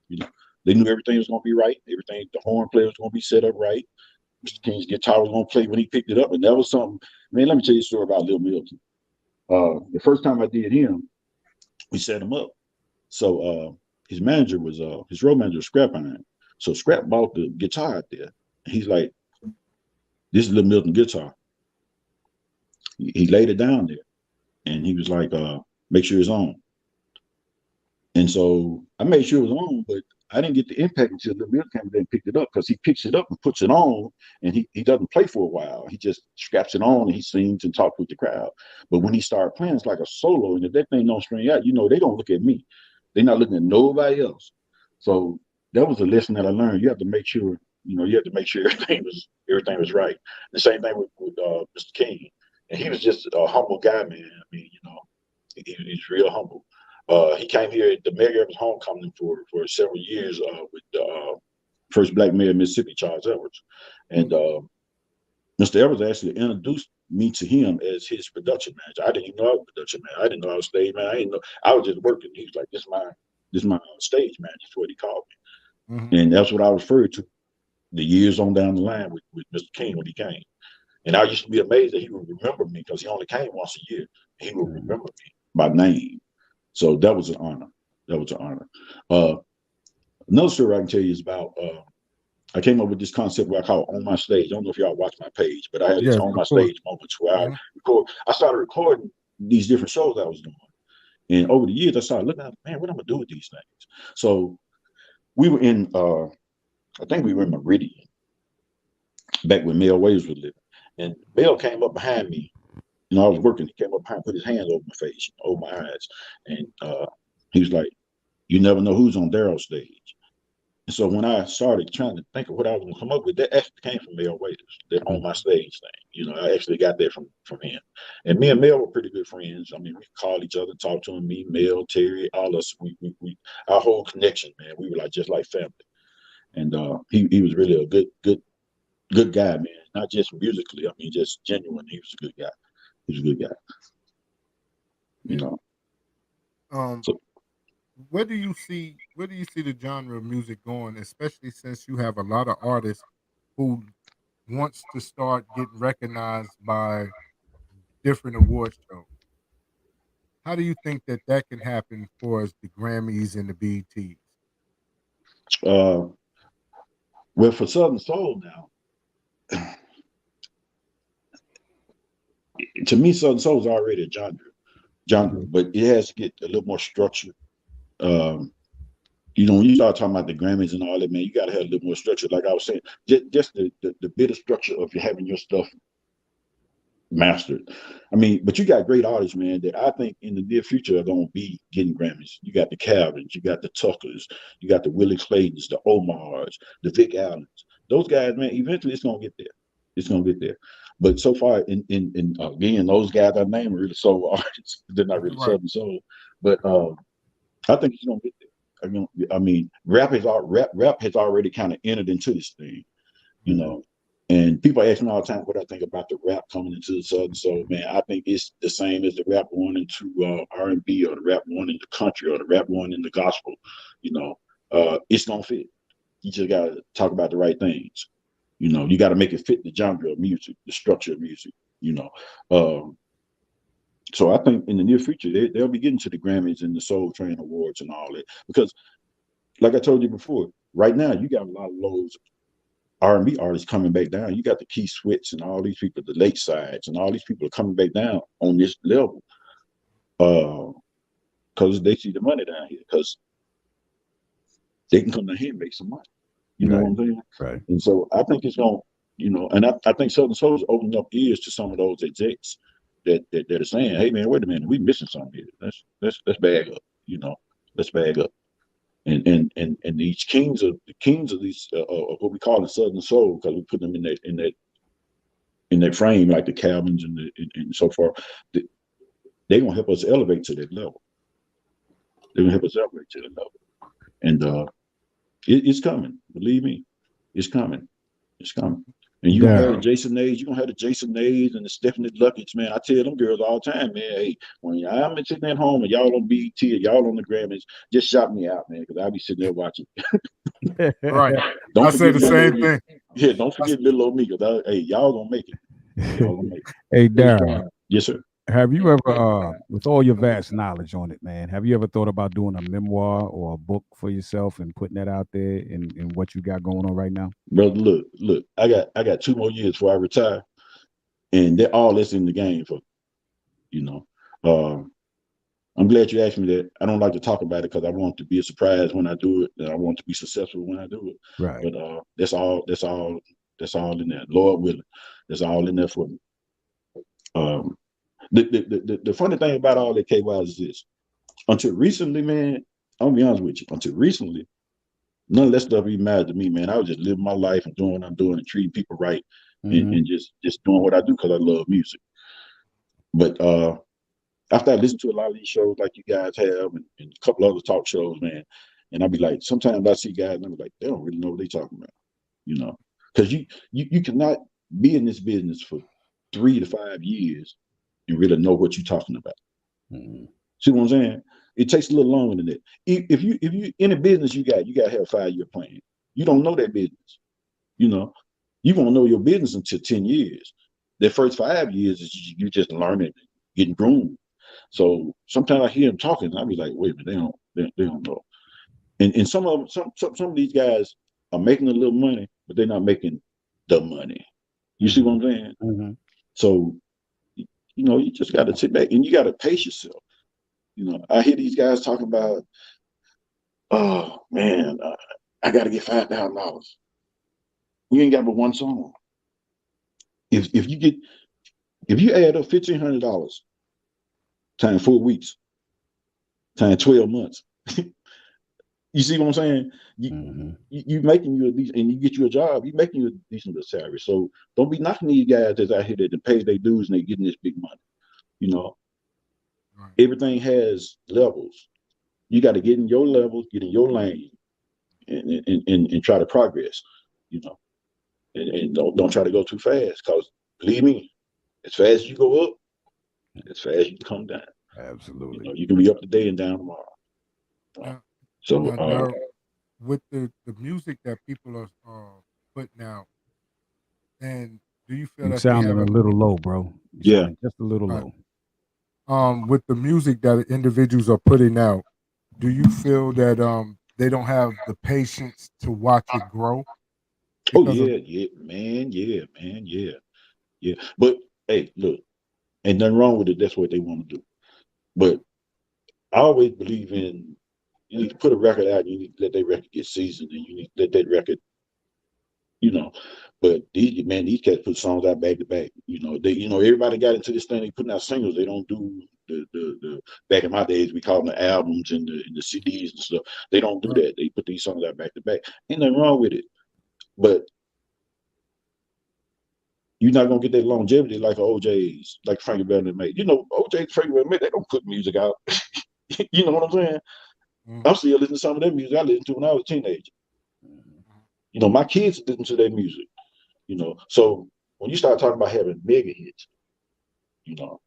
you know, they knew everything was gonna be right. Everything, the horn player was gonna be set up right. Mr. King's guitar was gonna play when he picked it up, and that was something. Man, let me tell you a story about Lil Milton. The first time I did him, we set him up. So his manager was his road manager was Scrap Iron. So Scrap bought the guitar out there. And he's like, this is Lil Milton guitar. He laid it down there and he was like, make sure it's on. And so I made sure it was on, but I didn't get the impact until Lil Milton came and picked it up because he picks it up and puts it on and he doesn't play for a while. He just straps it on and he sings and talks with the crowd. But when he started playing, it's like a solo. And if that thing don't string out, you know, they don't look at me. They're not looking at nobody else. So that was a lesson that I learned. You have to make sure, you know, everything was right. The same thing with Mr. King. And he was just a humble guy, man. I mean, you know, he's real humble. He came here at the Mayor Evans homecoming for several years with the first black mayor of Mississippi, Charles Edwards. And Mr. Edwards actually introduced me to him as his production manager. I didn't even know I was a production manager. I didn't know I was stage man. I didn't know. I was just working. He was like, this is my stage manager. That's what he called me. Mm-hmm. And that's what I referred to the years on down the line with Mr. King when he came. And I used to be amazed that he would remember me because he only came once a year. He would remember me by name. So that was an honor. Another story I can tell you is about I came up with this concept where I call On My Stage. I don't know if y'all watch my page, but I had these On My Stage moments where I started recording these different shows I was doing. And over the years, I started looking at, man, what am I gonna do with these things? So we were in, I think we were in Meridian, back when Mel Waves was living. And Mel came up behind me. You know, I was working. He came up behind, put his hands over my face, over my eyes. And he was like, you never know who's on Darryl's stage. And so when I started trying to think of what I was going to come up with, that actually came from Mel Waiters, that On My Stage thing. You know, I actually got that from him. And me and Mel were pretty good friends. I mean, we called each other, talked to him, me, Mel, Terry, all us. We our whole connection, man. We were like just like family. And he was really a good guy, man. Not just musically. I mean, just genuine. He was a good guy. He's a good guy. You know. So, where do you see the genre of music going, especially since you have a lot of artists who wants to start getting recognized by different award shows? How do you think that can happen for us, the Grammys and the BETs? Well, for Southern Soul now, to me, Southern Soul is already a genre, but it has to get a little more structured. You know, when you start talking about the Grammys and all that, man, you got to have a little more structure. Like I was saying, just the bit of structure of you having your stuff mastered. I mean, but you got great artists, man, that I think in the near future are going to be getting Grammys. You got the Calvins, you got the Tuckers, you got the Willie Claytons, the Omars, the Vic Allens. Those guys, man, eventually it's going to get there. It's going to get there. But so far, in again, those guys I named are really soul artists. They're not really Southern soul. But I think it's going to get there. I mean, rap has already kind of entered into this thing, you know. And people ask me all the time what I think about the rap coming into the Southern Soul. Man, I think it's the same as the rap going into R&B or the rap going into country or the rap going into gospel. You know, it's gonna fit. You just gotta talk about the right things. You know, you got to make it fit the genre of music, the structure of music. You know, so I think in the near future they'll be getting to the Grammys and the Soul Train Awards and all that because, like I told you before, right now you got a lot of those R&B artists coming back down. You got the Keith Sweats and all these people, the Late Sides, and all these people are coming back down on this level because they see the money down here because they can come down here and make some money. You know what I'm saying? Right. And so I think it's going to, you know, and I think Southern Soul is opening up ears to some of those execs that are saying, hey, man, wait a minute, we missing something here. Let's bag up, you know, let's bag up. And and these kings of these what we call the Southern Soul, because we put them in that frame, like the Calvins and so forth. They're gonna help us elevate to that level. They're gonna help us elevate to that level, and it's coming. Believe me, it's coming. It's coming. And you're gonna have the Jason Nays, you're gonna have the Jason Nays and the Stephanie Luckett's, man. I tell them girls all the time, man, hey, when I'm sitting at home and y'all on BET or y'all on the Grammys, just shout me out, man, because I'll be sitting there watching. Right. Don't I say the same thing. Yeah, don't forget little old me, because hey, y'all gonna make it. Y'all gonna make it. Hey, Darryl. Yes, sir. Have you ever, with all your vast knowledge on it, man, have you ever thought about doing a memoir or a book for yourself and putting that out there in what you got going on right now? Brother, look, I got 2 more years before I retire, and they're all that's in the game for, you know. I'm glad you asked me that. I don't like to talk about it because I want it to be a surprise when I do it, and I want to be successful when I do it. Right. But that's all in there. Lord willing, that's all in there for me. The funny thing about all that, KY, is this. Until recently, man, I'm gonna be honest with you. Until recently, none of that stuff even mattered to me, man. I was just living my life and doing what I'm doing and treating people right, and just doing what I do because I love music. But after I listen to a lot of these shows like you guys have and a couple other talk shows, man, and I'll be like, sometimes I see guys and I'm like, they don't really know what they're talking about, you know, because you cannot be in this business for 3 to 5 years and really know what you're talking about. See what I'm saying? It takes a little longer than that. If you in a business, you got to have a 5-year plan. You don't know that business, you know. You won't know your business until 10 years. The first 5 years is you just learning, getting groomed. So sometimes I hear them talking, and I be like, wait a minute, they don't know. And some of these guys are making a little money, but they're not making the money. You see what I'm saying? Mm-hmm. So, you know, you just got to sit back and you got to pace yourself. You know, I hear these guys talking about, oh man, I got to get $5,000. We ain't got but one song. If you add up $1,500 times 4 weeks, times 12 months, you see what I'm saying? You making you at least, and you get you a job, you making you a decent salary. So don't be knocking these guys that's out here that pay their dues and they getting this big money. You know, everything has levels. You got to get in your level, get in your lane, and try to progress. You know, and don't try to go too fast, because believe me, as fast as you go up, as fast as you come down. Absolutely. You know, you can be up today and down tomorrow. So with the music that people are putting out, and do you feel that sounding a little low, bro? Yeah, just a little low. With the music that individuals are putting out, do you feel that they don't have the patience to watch it grow? Oh yeah, man. But hey, look, ain't nothing wrong with it. That's what they want to do. But I always believe in, you need to put a record out. You need to let that record get seasoned, and you need to let that record, you know. But these cats put songs out back to back. You know, everybody got into this thing. They putting out singles. They don't do the back in my days we call them the albums and the CDs and stuff. They don't do that. They put these songs out back to back. Ain't nothing wrong with it. But you're not gonna get that longevity like OJ's, like Frankie Beverly made. You know, OJ, Frankie Beverly made, they don't put music out. You know what I'm saying? I'm still listening to some of that music I listened to when I was a teenager. You know, my kids listen to that music. You know, so when you start talking about having mega hits, you know,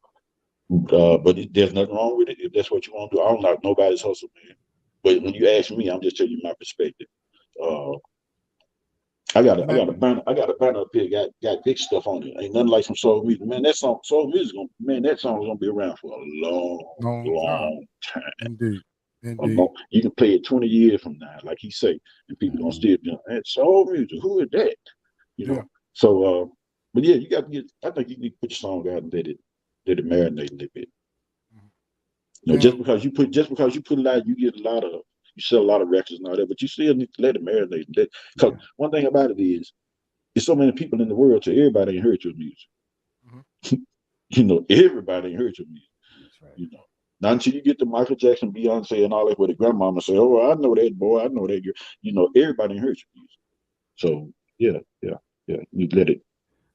but there's nothing wrong with it if that's what you want to do. I don't like nobody's hustle, man. But when you ask me, I'm just telling you my perspective. I got a banner up here, got big stuff on it. Ain't nothing like some soul music. Man, that song, soul music, that song is gonna be around for a long time. Indeed. You can play it 20 years from now, like he say, and people gonna still be like, that's soul music. Who is that? You know. So but yeah, you got to get, I think you need to put your song out and let it marinate a little bit. You know, just because you put it out, you sell a lot of records and all that, but you still need to let it marinate. Because one thing about it is, there's so many people in the world, so everybody ain't heard your music. You know, everybody ain't heard your music. That's right. You know, Not until you get to Michael Jackson, Beyonce, and all that, where the grandmama say, "Oh, I know that boy, I know that girl." Everybody heard your music. So yeah. You let it.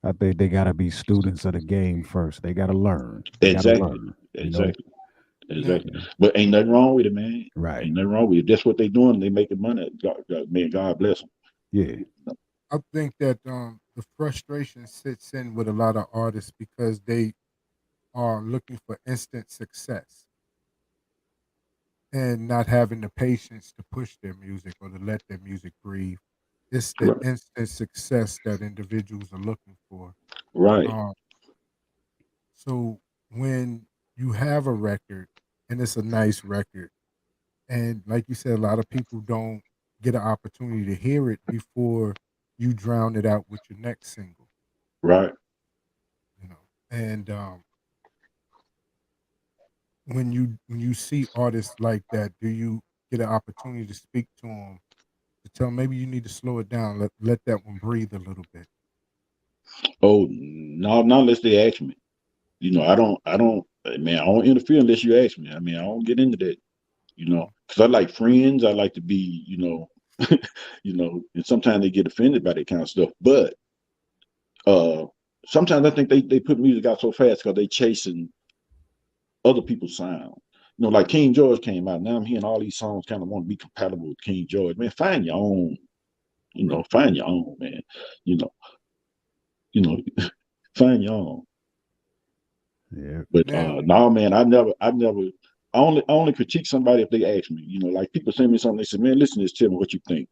I think they got to be students of the game first. They got to learn. They got to Exactly, learn. You know. exactly, Now, exactly. But ain't nothing wrong with it, man. Right. Ain't nothing wrong with it. That's what they doing. They making money. God bless them. Yeah. I think that the frustration sits in with a lot of artists because they are looking for instant success and not having the patience to push their music or to let their music breathe. It's the Right, instant success that individuals are looking for. right, Um, so when you have a record and it's a nice record, and like you said, a lot of people don't get an opportunity to hear it before you drown it out with your next single, right. you know. And when you see artists like that, do you get an opportunity to speak to them to tell 'em maybe you need to slow it down, let that one breathe a little bit? Oh no, not unless they ask me. I don't. Man, I don't interfere unless you ask me. I mean, I don't get into that. Because I like friends. I like to be. And sometimes they get offended by that kind of stuff. But uh, sometimes I think they put music out so fast because they chasing other people's sound. Like King George came out. Now I'm hearing all these songs kind of want to be compatible with King George. Man, find your own. Right. Find your own, man. You know, you know, find your own. Yeah. But Now, no, man, I only critique somebody if they ask me. Like people send me something, they say, "Man, listen to this, tell me what you think."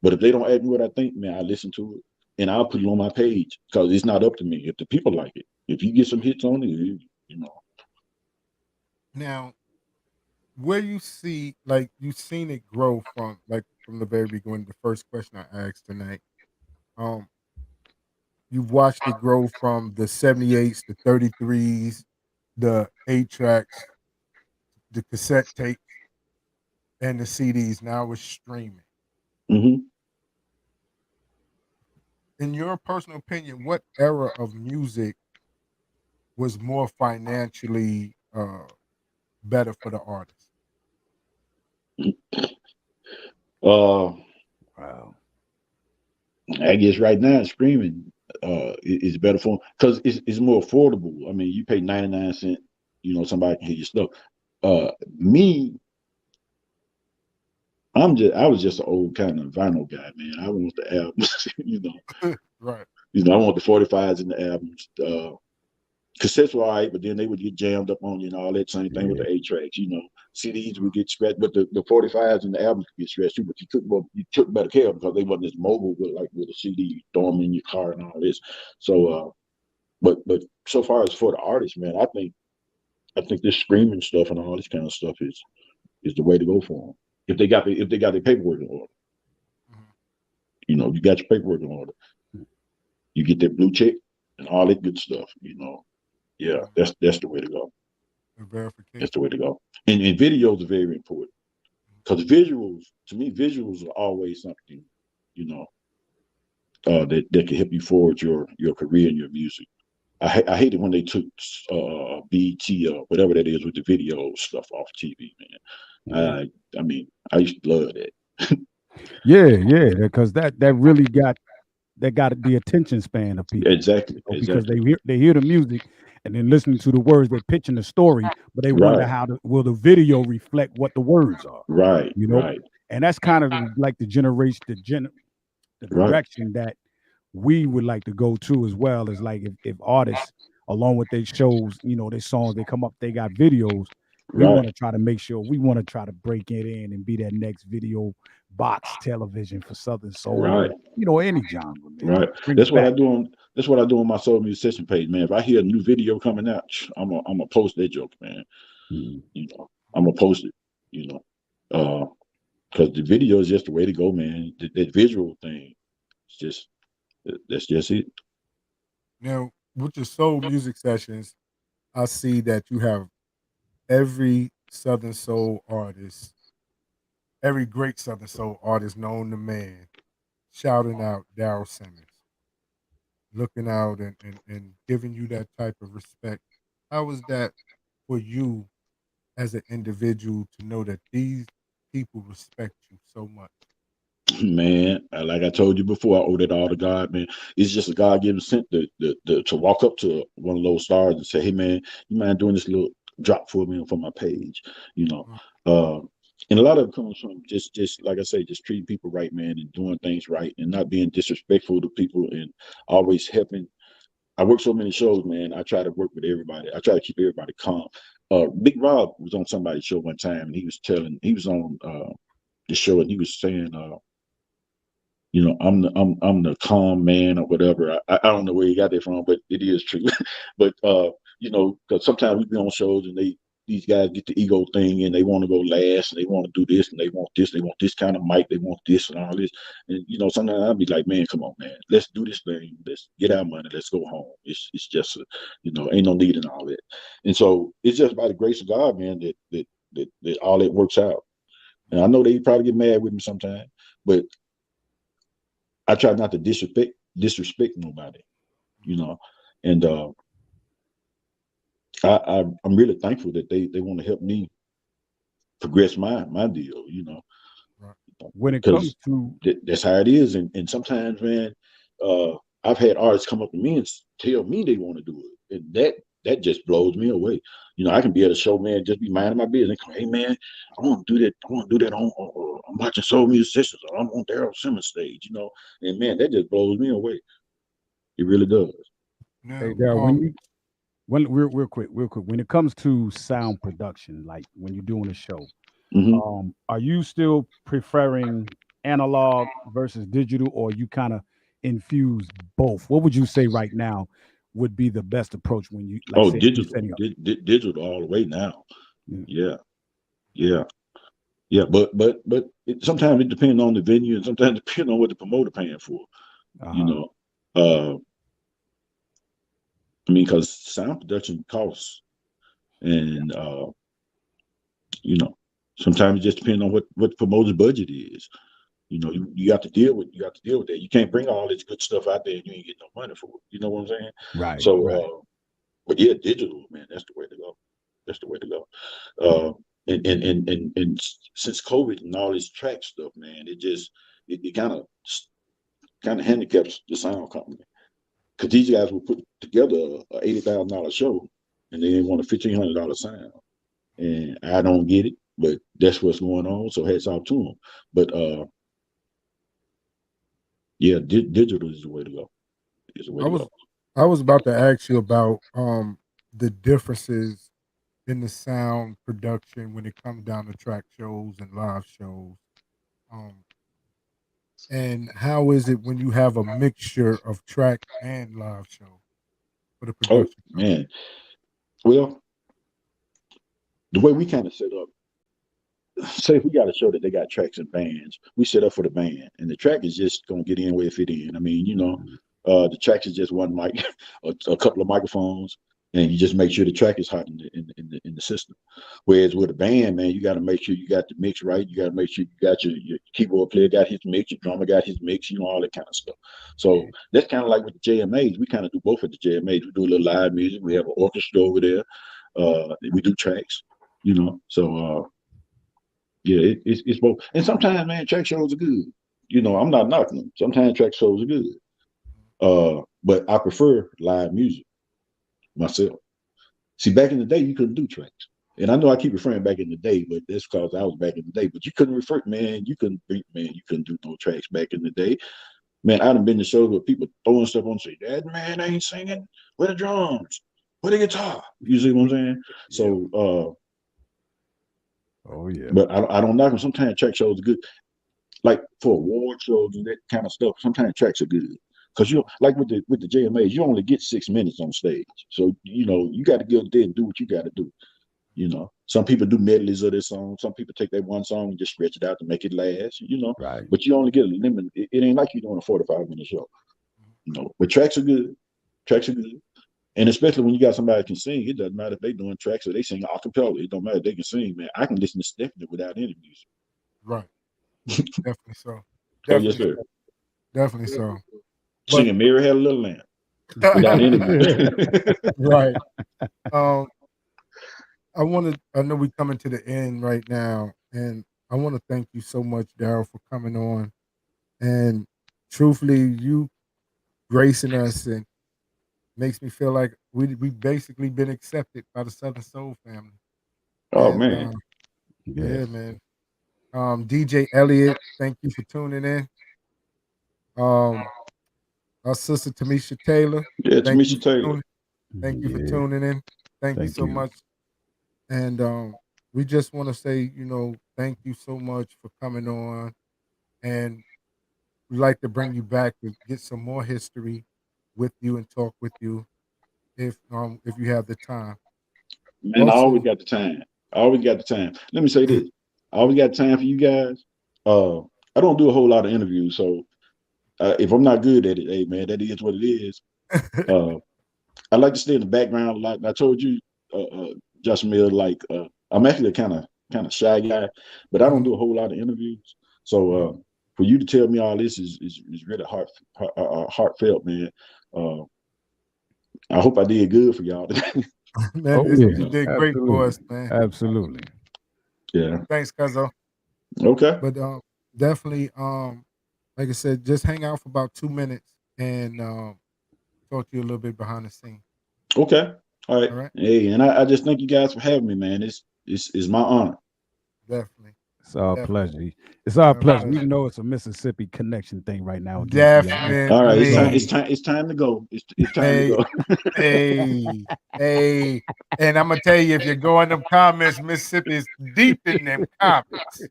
But if they don't ask me what I think, man, I listen to it and I'll put it on my page because it's not up to me. If the people like it, if you get some hits on it, you know, now, where you see like you've seen it grow from the very beginning. The first question I asked tonight, um, you've watched it grow from the 78s, the 33s, the 8 tracks, the cassette tapes, and the CDs. Now it's streaming. hmm In your personal opinion, what era of music was more financially better for the artist? uh, Wow. I guess right now streaming is better for because it's more affordable. I mean, you pay 99 cents, somebody can hear your stuff. Me, I was just an old kind of vinyl guy, man. I want the albums, Right. I want the 45s and the albums. Cassettes were all right, but then they would get jammed up on you and all that. Same thing with Yeah. the 8 tracks. CDs would get scratched, but the 45s and the albums could get scratched too. But you took better care of them because they wasn't as mobile with a CD. You throw them in your car and all this. So, but so far as for the artist, man, I think this streaming stuff and all this kind of stuff is the way to go for them. If they got their paperwork in order, Mhm. you got your paperwork in order. You get that blue check and all that good stuff. Yeah, Mhm. that's the way to go. The That's verification. the way to go. And videos are very important because visuals, to me, visuals are always something, you know, that can help you forward your career and your music. I hate it when they took BT or whatever that is with the video stuff off TV, Yeah. man. I mean, I used to love that. Yeah. Yeah. Because that really got the attention span of people. Exactly, Because exactly. they hear the music and then listening to the words, they're pitching the story, but they wonder Right, how will the video reflect what the words are. right, You know, right, and that's kind of like the generation, the right, direction that we would like to go to as well. Is like if artists, along with their shows, their songs, they come up, they got videos. We right, want to try to make sure we want to try to break it in and be that next video box television for Southern Soul right. or any genre, man. Right. Bring That's it what I back. do on that's what I do on my soul musician page, man. If I hear a new video coming out, I'm gonna post that joke, man. Mm. I'm gonna post it, you know. Because the video is just the way to go, man. That visual thing, it's just that's just it. Now, with your soul music sessions, I see that you have every Southern soul artist, every great Southern soul artist known to man, shouting out Darryl Simmons, looking out and giving you that type of respect. How was that for you as an individual to know that these people respect you so much? Man, like I told you before, I owe it all to God, man. It's just a God-given sense to walk up to one of those stars and say, "Hey, man, you mind doing this little drop for me for my page?" You know, and a lot of it comes from just like I say, just treating people right, man, and doing things right, and not being disrespectful to people, and always helping. I work so many shows, man. I try to work with everybody. I try to keep everybody calm. Big Rob was on somebody's show one time, and he was on the show, and he was saying, I'm the calm man or whatever. I don't know where he got that from, but it is true. But because sometimes we be on shows and these guys get the ego thing and they want to go last and they want to do this and they want this kind of mic, they want this and all this. And sometimes I'll be like, man, come on, man, let's do this thing. Let's get our money. Let's go home. It's just ain't no need in all that. And so it's just by the grace of God, man, that all that works out. And I know they probably get mad with me sometimes, but I try not to disrespect nobody, and I'm really thankful that they want to help me progress my deal, When it comes to that's how it is, and sometimes, man, I've had artists come up to me and tell me they want to do it, and that just blows me away. I can be at a show, man, just be minding my business. Hey, man, I want to do that. I want to do that on I'm watching Soul Musicians, or I'm on Darryl Simmons stage, and man, that just blows me away. It really does. Hey, Darryl, real quick, when it comes to sound production, like when you're doing a show, are you still preferring analog versus digital, or you kind of infuse both? What would you say right now would be the best approach when you digital, setting up? digital all the way now? Yeah. But sometimes it depends on the venue, and sometimes it depends on what the promoter paying for. Because sound production costs, and sometimes it just depends on what the promoter's budget is. You have to deal with that. You can't bring all this good stuff out there and you ain't getting no money for it. You know what I'm saying? Right. So, right. But yeah, digital, man, that's the way to go. That's the way to go. And since COVID and all this track stuff, man, it kind of handicaps the sound company, because these guys will put together a $80,000 show and they want a $1,500 sound, and I don't get it, but that's what's going on. So hats off to them. But yeah, digital is the way to go. I was about to ask you about the differences in the sound production when it comes down to track shows and live shows. And how is it when you have a mixture of track and live show for the production? Oh, man. Well, the way we kind of set up, say if we got a show that they got tracks and bands, we set up for the band, and the track is just gonna get in where it fit in. I mean, the track is just one mic, a couple of microphones, and you just make sure the track is hot in the system. Whereas with a band, man, you got to make sure you got the mix right. You got to make sure you got your keyboard player got his mix, your drummer got his mix, all that kind of stuff. So that's kind of like with the JMAs. We kind of do both at the JMAs. We do a little live music. We have an orchestra over there. We do tracks, So yeah, it's both. And sometimes, man, track shows are good. I'm not knocking them. Sometimes track shows are good. But I prefer live music myself. See, back in the day, you couldn't do tracks. And I know I keep referring back in the day, but that's because I was back in the day. But you couldn't you couldn't do no tracks back in the day. Man, I done been to shows where people throwing stuff on, say, that man ain't singing. Where the drums? Where the guitar? You see what I'm saying? So, oh yeah. But I don't knock them. Sometimes track shows are good. Like for award shows and that kind of stuff, sometimes tracks are good. Because like with the JMAs, you only get 6 minutes on stage. So, you got to get there and do what you got to do. Some people do medleys of their song. Some people take that one song and just stretch it out to make it last, Right. But you only get a limit. It ain't like you're doing a 45-minute show, But tracks are good. Tracks are good. And especially when you got somebody that can sing, it doesn't matter if they doing tracks or they sing a cappella. It don't matter if they can sing, man. I can listen to Stephanie without any music. Right. Definitely so. Oh, yes, sir. Definitely so. Singing Mary Had a Little Lamb without any music. Right. I know we're coming to the end right now, and I want to thank you so much, Darryl, for coming on. And truthfully, you gracing us and makes me feel like we basically been accepted by the Southern Soul family. Oh And man, yeah, man. DJ Elliott, thank you for tuning in. Our sister Tamisha Taylor, yeah, thank you Tamisha for Taylor. tuning. Thank you for Yeah, tuning in. Thank you thank so you. much. And we just want to say, thank you so much for coming on. And we'd like to bring you back to get some more history with you and talk with you if you have the time. Man, I always got the time. I always got the time. Let me say this. I always got time for you guys. I don't do a whole lot of interviews, so if I'm not good at it, hey man, that is what it is. I like to stay in the background. Like I told you, Josh Mill, I'm actually a kind of shy guy, but I don't do a whole lot of interviews. So for you to tell me all this is really heartfelt, man. I hope I did good for y'all. Man, Oh yeah, you did great for us, man. Absolutely. Yeah. Thanks, Cuzzo. Okay. But definitely, like I said, just hang out for about 2 minutes and talk to you a little bit behind the scene. Okay. All right. All right. Hey, and I just thank you guys for having me, man. It's my honor. Definitely. It's our Definitely. pleasure. It's our pleasure. pleasure. Even though it's a Mississippi connection thing right now. Definitely. All right, it's time to go. It's time to go. Hey, and I'm gonna tell you, if you go in them comments, Mississippi is deep in them comments.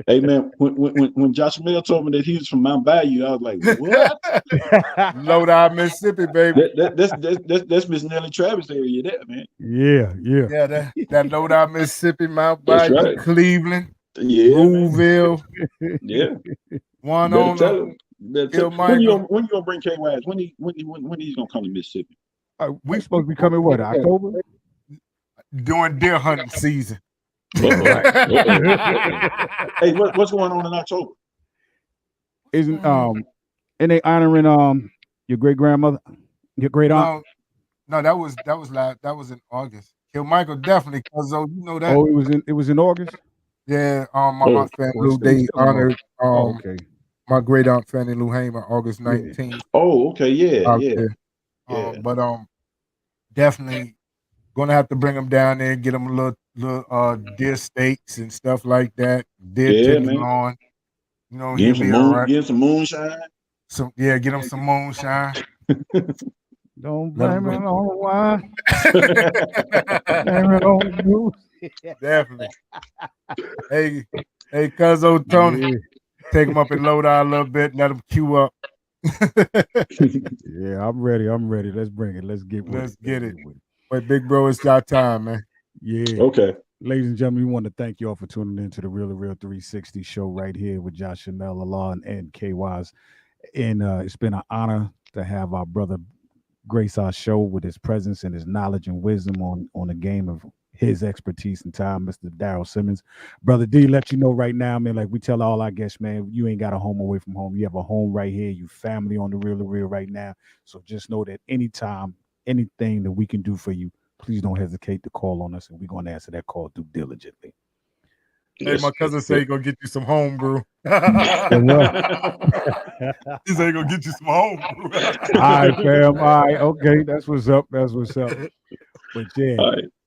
Hey man, when Josh Mill told me that he was from Mount Bayou, I was like, what? Low Down, Mississippi, baby. That's Miss Nellie Travis area, there, man. Yeah. That Low Down, Mississippi, Mount That's Bayou, right. Cleveland, Yeah, Louisville. Yeah. One Better on tell him. When you gonna bring K Wise? When he's gonna come to Mississippi? We supposed to be coming what, October? During deer hunting season. Hey, what's going on in October? Isn't and they honoring your great grandmother, your great aunt? No, that was in August. Kill Michael definitely, cause you know that. Oh, it was in August. Yeah, my aunt Fannie Lou, they honored my great aunt Fannie Lou Hamer August 19th. Oh, okay, yeah. But definitely gonna have to bring them down there, get them a little deer steaks and stuff like that. Deer tenderloin. You know, he'll be all right. Get some moonshine. Get them some moonshine. Don't blame it on wine. Blame it on juice. Definitely. Hey, Cuzzo Tony, take him up and load out a little bit, let him queue up. Yeah, I'm ready. Let's bring it. Let's get it. Wait, big bro, it's your time, man. Yeah. Okay. Ladies and gentlemen, we want to thank you all for tuning in to the Real2reel360 show right here with Josh Chanel, Allah, and K-Wise. And it's been an honor to have our brother grace our show with his presence and his knowledge and wisdom on the game of his expertise and time, Mr. Darryl Simmons. Brother D, let you know right now, man, like we tell all our guests, man, you ain't got a home away from home. You have a home right here. You family on the Real to Real right now. So just know that anytime, anything that we can do for you, please don't hesitate to call on us, and we're going to answer that call due diligently. Hey, my cousin say he gonna get you some homebrew. He say he gonna get you some homebrew. All right, fam. All right, okay, that's what's up. But yeah,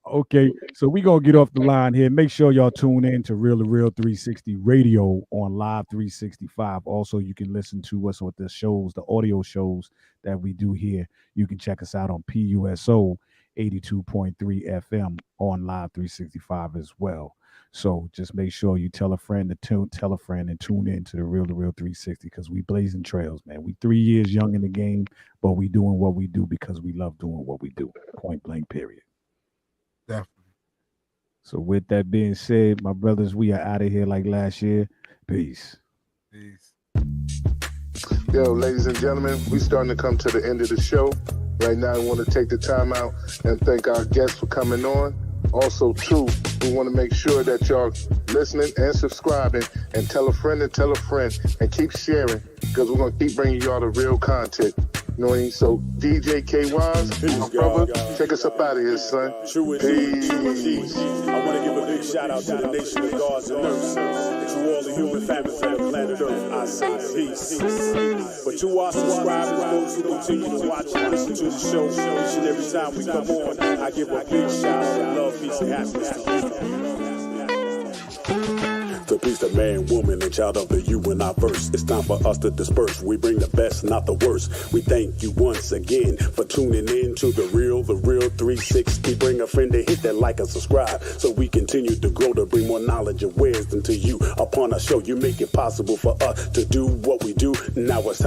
okay. So we gonna get off the line here. Make sure y'all tune in to Real to Real 360 Radio on Live 365. Also, you can listen to us with the shows, the audio shows that we do here. You can check us out on PUSO 82.3 FM on Live 365 as well. So just make sure you tell a friend and tune in to the Real to Real 360 because we blazing trails, man. We 3 years young in the game, but we doing what we do because we love doing what we do. Point blank, period. Definitely. So with that being said, my brothers, we are out of here like last year. Peace. Yo, ladies and gentlemen, we starting to come to the end of the show. Right now, I want to take the time out and thank our guests for coming on. Also, too, we want to make sure that y'all listening and subscribing and tell a friend and keep sharing because we're going to keep bringing y'all the real content. You know what I mean? So DJ K-Wise, my brother, take us up out of here, son. True indeed, true indeed. I want to give a big shout out to the nation of guards and nurses, and to all the human families on the planet Earth. I say peace. But to our subscribers, those who continue to watch and listen to the show each and every time we come on, I give a big shout out of love, peace, and happiness to you. To peace, the man, woman, and child of the you and I verse. It's time for us to disperse. We bring the best, not the worst. We thank you once again for tuning in to the Real 360. Bring a friend to hit that like and subscribe so we continue to grow to bring more knowledge and wisdom to you upon our show. You make it possible for us to do what we do. Now it's time.